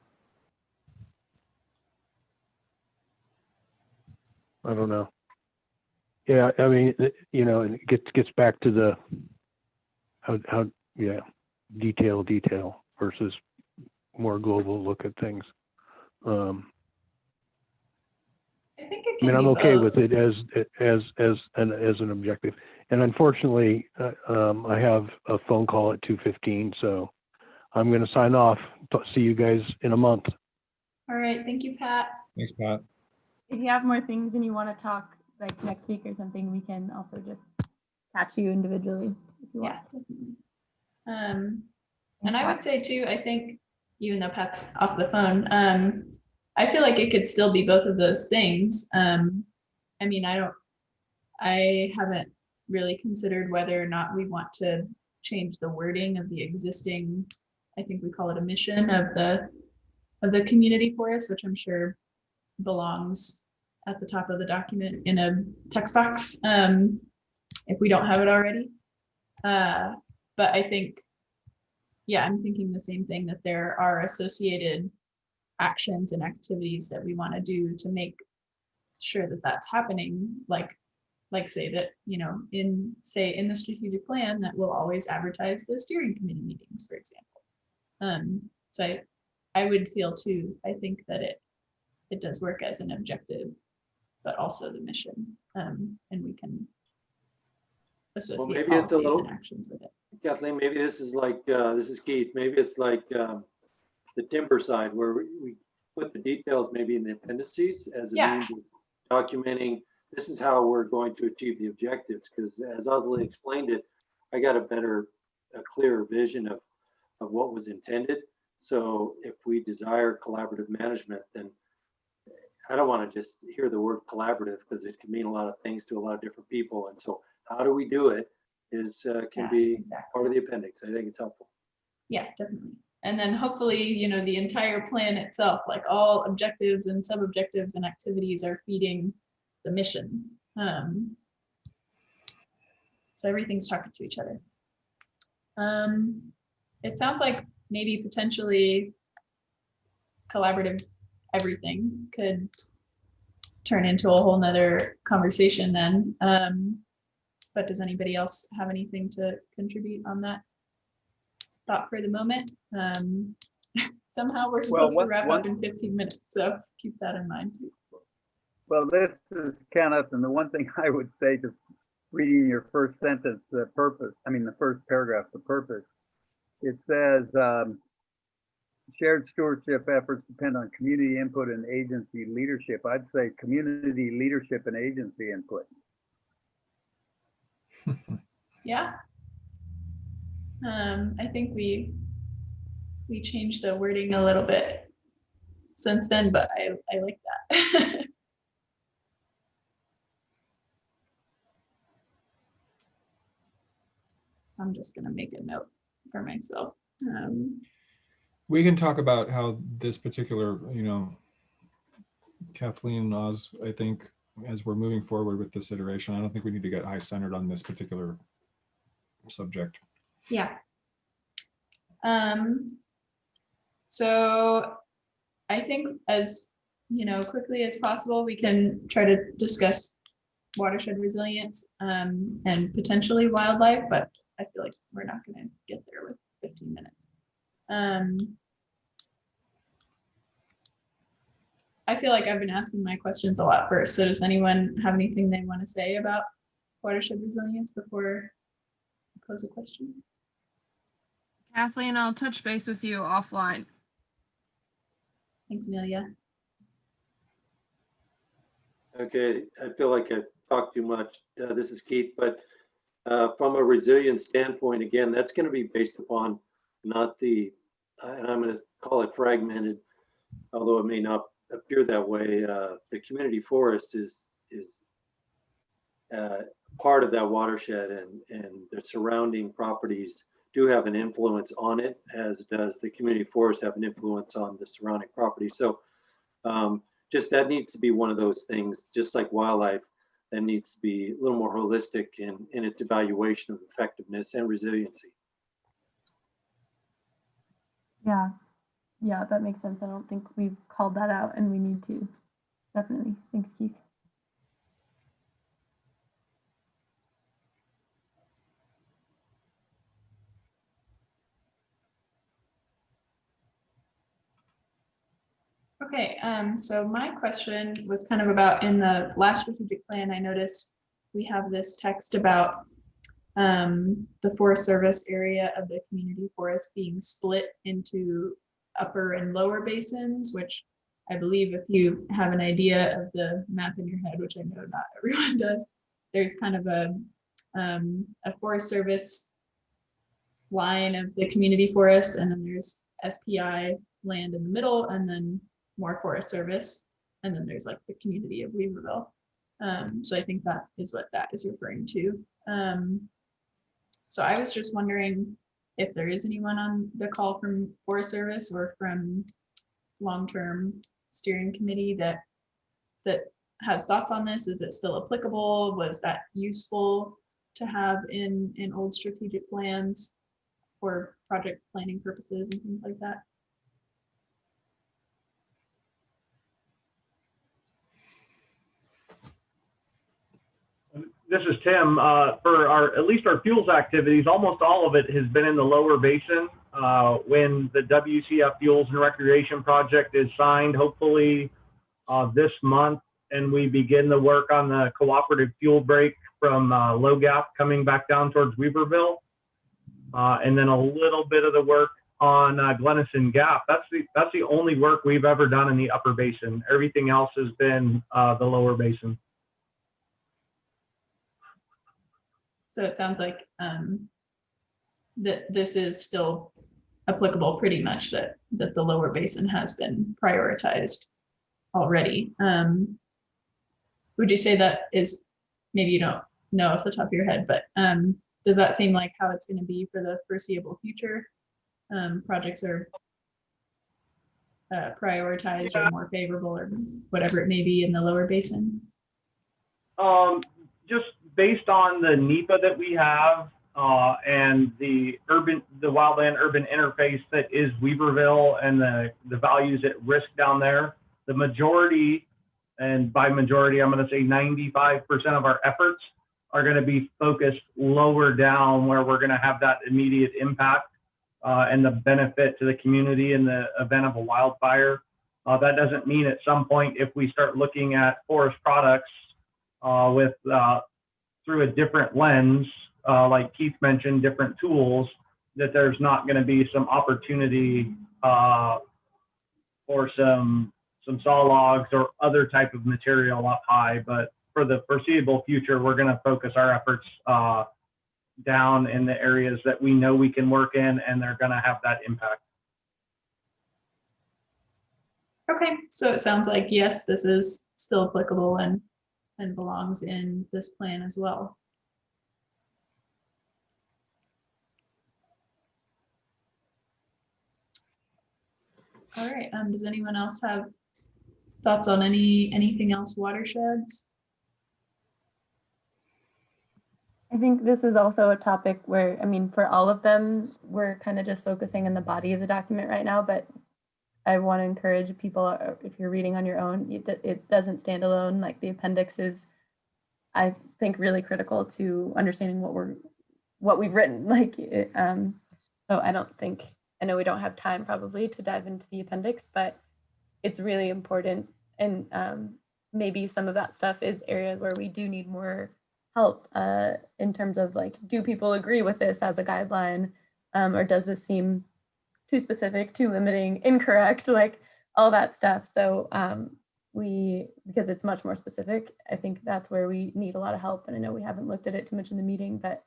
I don't know. Yeah, I mean, it gets back to the how detail versus more global look at things. I think it can I'm be okay both. with it as an objective. And unfortunately, I have a phone call at 2:15, so I'm going to sign off. See you guys in a month. All right. Thank you, Pat. Thanks, Pat. If you have more things and you want to talk like next week or something, we can also just catch you individually if you want. Yeah, definitely. And I would say too, I think even though Pat's off the phone, I feel like it could still be both of those things. I mean, I haven't really considered whether or not we want to change the wording of the existing, I think we call it a mission of the community forest, which I'm sure belongs at the top of the document in a text box, if we don't have it already. But I think, yeah, I'm thinking the same thing, that there are associated actions and activities that we want to do to make sure that that's happening, like say that, in the strategic plan that we'll always advertise the steering committee meetings, for example. So I would feel too, I think that it does work as an objective, but also the mission, and we can associate policies and actions with it. Kathleen, maybe this is like, this is Keith, maybe it's like the timber side where we put the details maybe in the appendices as a means of documenting this is how we're going to achieve the objectives. Because as Oslie explained it, I got a clearer vision of what was intended. So if we desire collaborative management, then I don't want to just hear the word collaborative, because it can mean a lot of things to a lot of different people. And so how do we do it can be part of the appendix. I think it's helpful. Yeah, definitely. And then hopefully, you know, the entire plan itself, like all objectives and sub-objectives and activities are feeding the mission. So everything's talking to each other. It sounds like maybe potentially collaborative everything could turn into a whole nother conversation then. But does anybody else have anything to contribute on that thought for the moment? Somehow we're supposed to wrap up in 15 minutes, so keep that in mind too. Well, this is Kenneth, and the one thing I would say, just reading your first sentence, the purpose, I mean the first paragraph, the purpose, it says shared stewardship efforts depend on community input and agency leadership. I'd say community leadership and agency input. Yeah. I think we changed the wording a little bit since then, but I like that. So I'm just gonna make a note for myself. We can talk about how this particular, you know, Kathleen, Oz, I think, as we're moving forward with this iteration, I don't think we need to get high centered on this particular subject. Yeah. So I think as, you know, quickly as possible, we can try to discuss watershed resilience and potentially wildlife, but I feel like we're not going to get there with 15 minutes. I feel like I've been asking my questions a lot first. So does anyone have anything they want to say about watershed resilience before I pose a question? Kathleen, I'll touch base with you offline. Thanks, Amelia. Okay, I feel like I talked too much. This is Keith, but from a resilience standpoint, again, that's going to be based upon not the, and I'm going to call it fragmented, although it may not appear that way. The community forest is part of that watershed, and the surrounding properties do have an influence on it, as does the community forest have an influence on the surrounding property. So just that needs to be one of those things, just like wildlife, that needs to be a little more holistic in its evaluation of effectiveness and resiliency. Yeah, that makes sense. I don't think we've called that out, and we need to. Definitely. Thanks, Keith. Okay, so my question was kind of about, in the last strategic plan, I noticed we have this text about the Forest Service area of the community forest being split into upper and lower basins, which I believe, if you have an idea of the map in your head, which I know not everyone does, there's kind of a Forest Service line of the community forest, and then there's SPI land in the middle, and then more Forest Service, and then there's like the community of Weaverville. So I think that is what that is referring to. So I was just wondering if there is anyone on the call from Forest Service or from long-term steering committee that has thoughts on this. Is it still applicable? Was that useful to have in old strategic plans for project planning purposes and things like that? This is Tim. For at least our fuels activities, almost all of it has been in the lower basin. When the WCF Fuels and Recreation Project is signed, hopefully this month, and we begin the work on the cooperative fuel break from Low Gap coming back down towards Weaverville, and then a little bit of the work on Glennison Gap. That's the only work we've ever done in the upper basin. Everything else has been the lower basin. So it sounds like that this is still applicable pretty much, that the lower basin has been prioritized already. Would you say that is, maybe you don't know off the top of your head, but does that seem like how it's going to be for the foreseeable future? projects are prioritized or more favorable or whatever it may be in the lower basin? Just based on the NEPA that we have and the wildland urban interface that is Weaverville and the values at risk down there, the majority, and by majority, I'm going to say 95% of our efforts are going to be focused lower down where we're going to have that immediate impact and the benefit to the community in the event of a wildfire. That doesn't mean at some point, if we start looking at forest products through a different lens, like Keith mentioned, different tools, that there's not going to be some opportunity for some saw logs or other type of material up high. But for the foreseeable future, we're going to focus our efforts down in the areas that we know we can work in, and they're going to have that impact. Okay, so it sounds like, yes, this is still applicable and belongs in this plan as well. All right, does anyone else have thoughts on anything else watersheds? I think this is also a topic where, I mean, for all of them, we're kind of just focusing on the body of the document right now, but I want to encourage people, if you're reading on your own, it doesn't stand alone. Like the appendix is, I think, really critical to understanding what we've written. Like, so I don't think, I know we don't have time probably to dive into the appendix, but it's really important. And maybe some of that stuff is areas where we do need more help in terms of like, do people agree with this as a guideline? Or does this seem too specific, too limiting, incorrect, like all that stuff. So because it's much more specific, I think that's where we need a lot of help. And I know we haven't looked at it too much in the meeting, but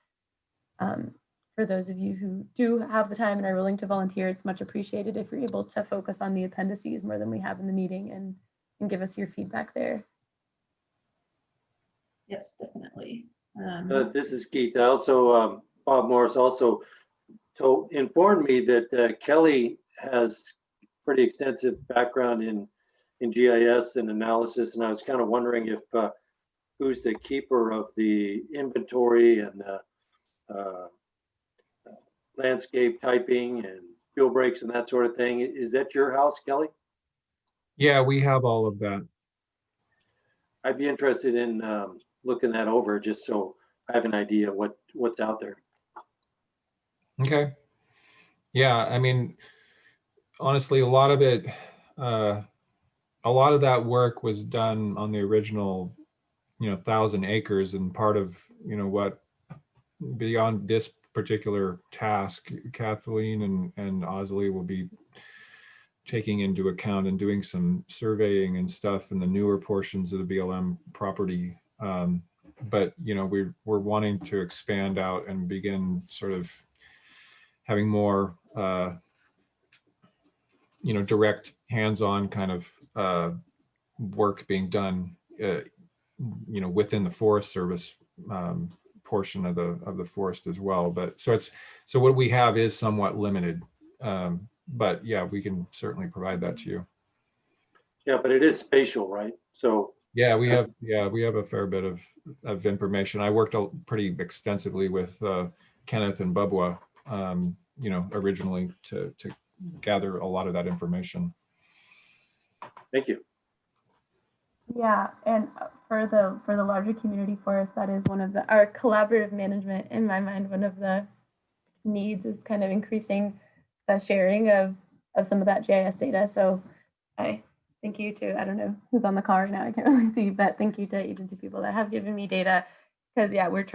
for those of you who do have the time and are willing to volunteer, it's much appreciated if you're able to focus on the appendices more than we have in the meeting and give us your feedback there. Yes, definitely. This is Keith. Also, Bob Morris also informed me that Kelly has pretty extensive background in GIS and analysis, and I was kind of wondering if who's the keeper of the inventory and the landscape typing and fuel breaks and that sort of thing. Is that your house, Kelly? Yeah, we have all of that. I'd be interested in looking that over just so I have an idea what's out there. Okay. Yeah, I mean, honestly, a lot of that work was done on the original, 1,000 acres, and part of, what beyond this particular task, Kathleen and Osley will be taking into account and doing some surveying and stuff in the newer portions of the BLM property. But, we're wanting to expand out and begin sort of having more, direct hands-on kind of work being done, within the Forest Service portion of the forest as well. But so what we have is somewhat limited. But yeah, we can certainly provide that to you. Yeah, but it is spatial, right? So yeah, we have a fair bit of information. I worked pretty extensively with Kenneth and Bubwa, originally to gather a lot of that information. Thank you. Yeah, and for the larger community forest, that is one of our collaborative management, in my mind, one of the needs is kind of increasing the sharing of some of that GIS data. So I thank you to, I don't know who's on the call right now, I can't really see, but thank you to agency people that have given me data, because yeah, we're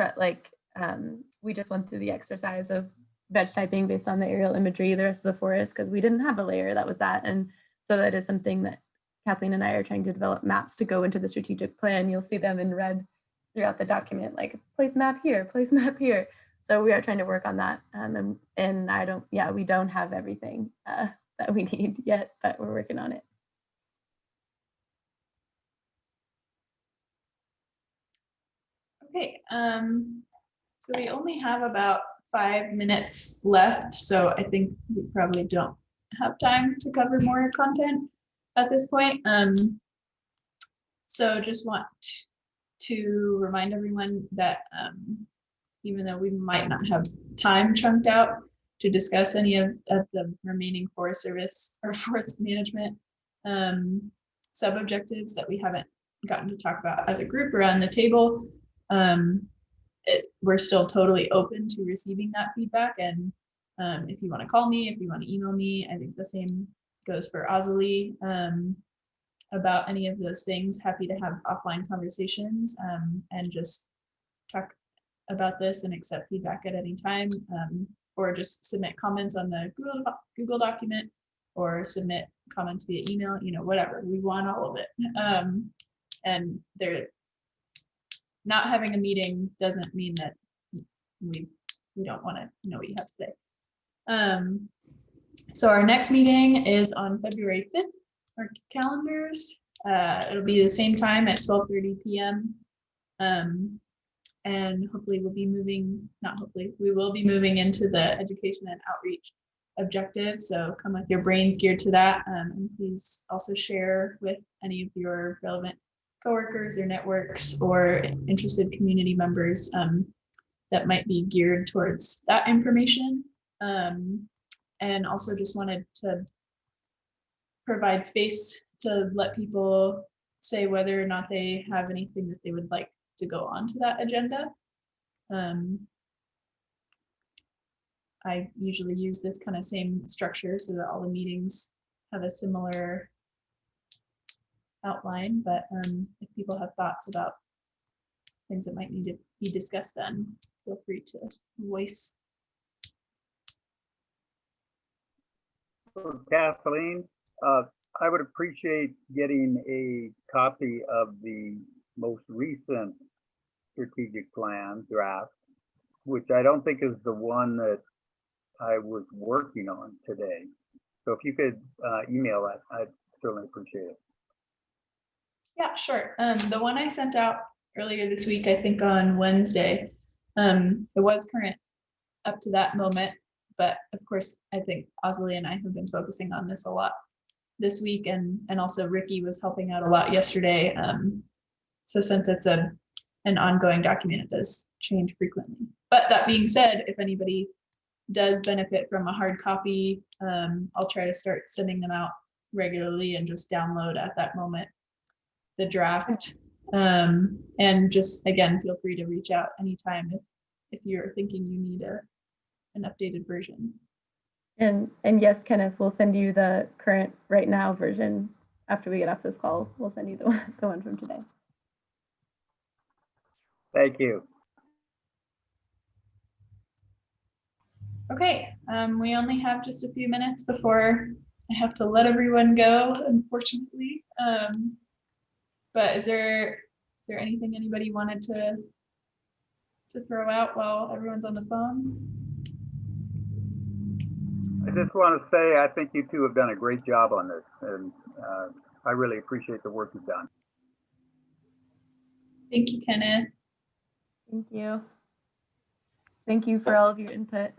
we just went through the exercise of veg typing based on the aerial imagery, the rest of the forest, because we didn't have a layer that was that. And so that is something that Kathleen and I are trying to develop maps to go into the strategic plan. You'll see them in red throughout the document, like place map here, place map here. So we are trying to work on that. And we don't have everything that we need yet, but we're working on it. Okay, so we only have about 5 minutes left, so I think we probably don't have time to cover more content at this point. So just want to remind everyone that even though we might not have time chunked out to discuss any of the remaining Forest Service or forest management sub-objectives that we haven't gotten to talk about as a group around the table, we're still totally open to receiving that feedback. And if you want to call me, if you want to email me, I think the same goes for Azalee about any of those things. Happy to have offline conversations and just talk about this and accept feedback at any time, or just submit comments on the Google document or submit comments via email, whatever. We want all of it. And they're not having a meeting doesn't mean that we don't want to know what you have to say. So our next meeting is on February 5th, our calendars. It'll be the same time at 12:30 p.m. And hopefully we'll be moving, not hopefully, we will be moving into the education and outreach objective. So come with your brains geared to that. And please also share with any of your relevant coworkers or networks or interested community members that might be geared towards that information. And also just wanted to provide space to let people say whether or not they have anything that they would like to go on to that agenda. I usually use this kind of same structure so that all the meetings have a similar outline, but if people have thoughts about things that might need to be discussed, then feel free to voice. So Kathleen, I would appreciate getting a copy of the most recent strategic plan draft, which I don't think is the one that I was working on today. So if you could email that, I'd certainly appreciate it. Yeah, sure. The one I sent out earlier this week, I think on Wednesday, it was current up to that moment, but of course, I think Azalee and I have been focusing on this a lot this week, and also Ricky was helping out a lot yesterday. So since it's an ongoing document, it does change frequently. But that being said, if anybody does benefit from a hard copy, I'll try to start sending them out regularly and just download at that moment the draft. And just, again, feel free to reach out anytime if you're thinking you need an updated version. And yes, Kenneth, we'll send you the current right now version after we get off this call. We'll send you the one from today. Thank you. Okay, we only have just a few minutes before I have to let everyone go, unfortunately. But is there anything anybody wanted to throw out while everyone's on the phone? I just want to say I think you two have done a great job on this, and I really appreciate the work you've done. Thank you, Kenneth. Thank you. Thank you for all of your input.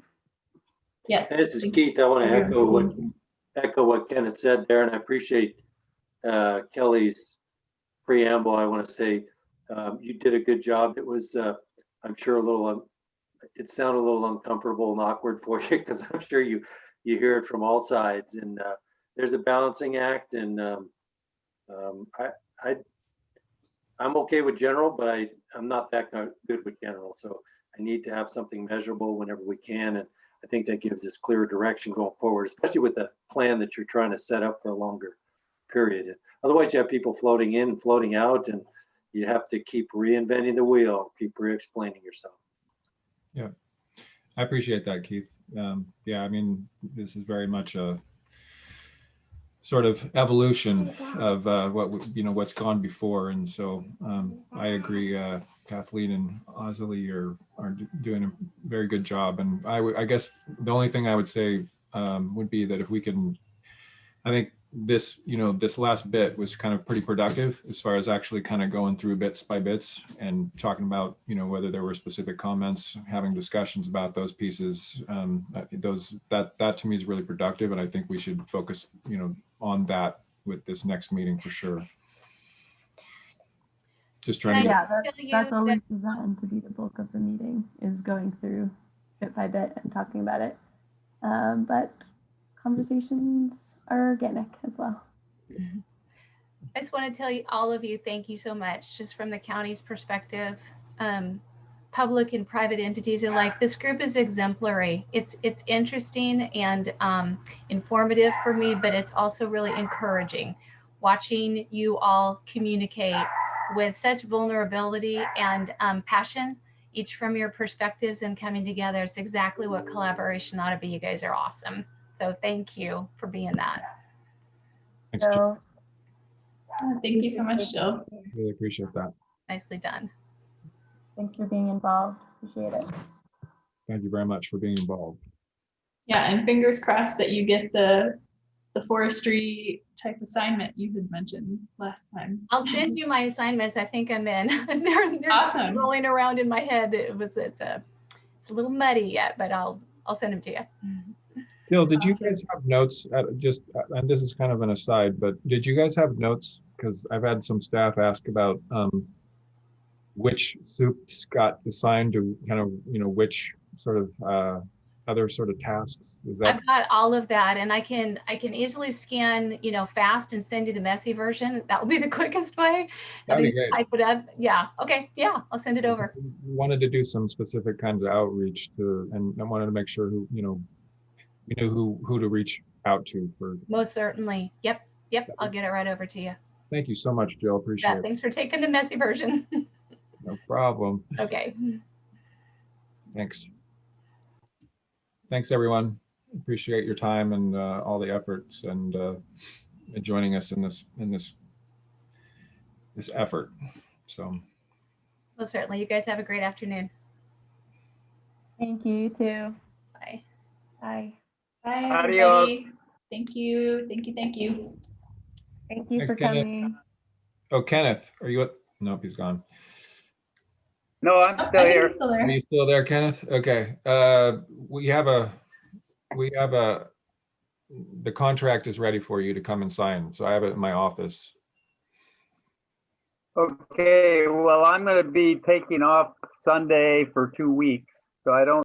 Yes. This is Keith. I want to echo what Kenneth said there, and I appreciate Kelly's preamble. I want to say you did a good job. It was, I'm sure, it sounded a little uncomfortable and awkward for you because I'm sure you hear it from all sides, and there's a balancing act. And I'm okay with general, but I'm not that good with general. So I need to have something measurable whenever we can, and I think that gives us clearer direction going forward, especially with the plan that you're trying to set up for a longer period. Otherwise, you have people floating in and floating out, and you have to keep reinventing the wheel, keep re-explaining yourself. Yeah, I appreciate that, Keith. Yeah, I mean, this is very much a sort of evolution of what's gone before, and so I agree. Kathleen and Azalee are doing a very good job, and I guess the only thing I would say would be that if we can, I think this, this last bit was kind of pretty productive as far as actually kind of going through bits by bits and talking about, whether there were specific comments, having discussions about those pieces. That to me is really productive, and I think we should focus, on that with this next meeting for sure. Just trying to. Yeah, that's always designed to be the bulk of the meeting, is going through bit by bit and talking about it. But conversations are organic as well. I just want to tell you, all of you, thank you so much. Just from the county's perspective, public and private entities alike, this group is exemplary. It's interesting and informative for me, but it's also really encouraging watching you all communicate with such vulnerability and passion, each from your perspectives, and coming together. It's exactly what collaboration ought to be. You guys are awesome. So thank you for being that. Thanks, Jill. Thank you so much, Jill. Really appreciate that. Nicely done. Thanks for being involved. Appreciate it. Thank you very much for being involved. Yeah, and fingers crossed that you get the forestry type assignment you had mentioned last time. I'll send you my assignments. I think I'm in. they're Awesome. rolling around in my head. It's a little muddy yet, but I'll send them to you. Jill, did you guys have notes? And this is kind of an aside, but did you guys have notes? Because I've had some staff ask about which soups got assigned to kind of, which sort of other sort of tasks. Is that? I've got all of that, and I can easily scan, fast and send you the messy version. That will be the quickest way. That'd be great. Type it up. Yeah. Okay. Yeah. I'll send it over. We wanted to do some specific kinds of outreach and I wanted to make sure we knew who to reach out to for. Most certainly. Yep. I'll get it right over to you. Thank you so much, Jill. Appreciate it. Thanks for taking the messy version. No problem. Okay. Thanks. Thanks, everyone. Appreciate your time and all the efforts and joining us in this effort. So. Well, certainly. You guys have a great afternoon. Thank you. You too. Bye. Bye. Bye, Adios. everybody. Thank you. Thank you. Thank you Thanks, for Kenneth. coming. Oh, Kenneth, are you? Nope, he's gone. No, I'm still here. Are you still there, Kenneth? Okay. The contract is ready for you to come and sign. So I have it in my office. Okay, well, I'm going to be taking off Sunday for 2 weeks, so I don't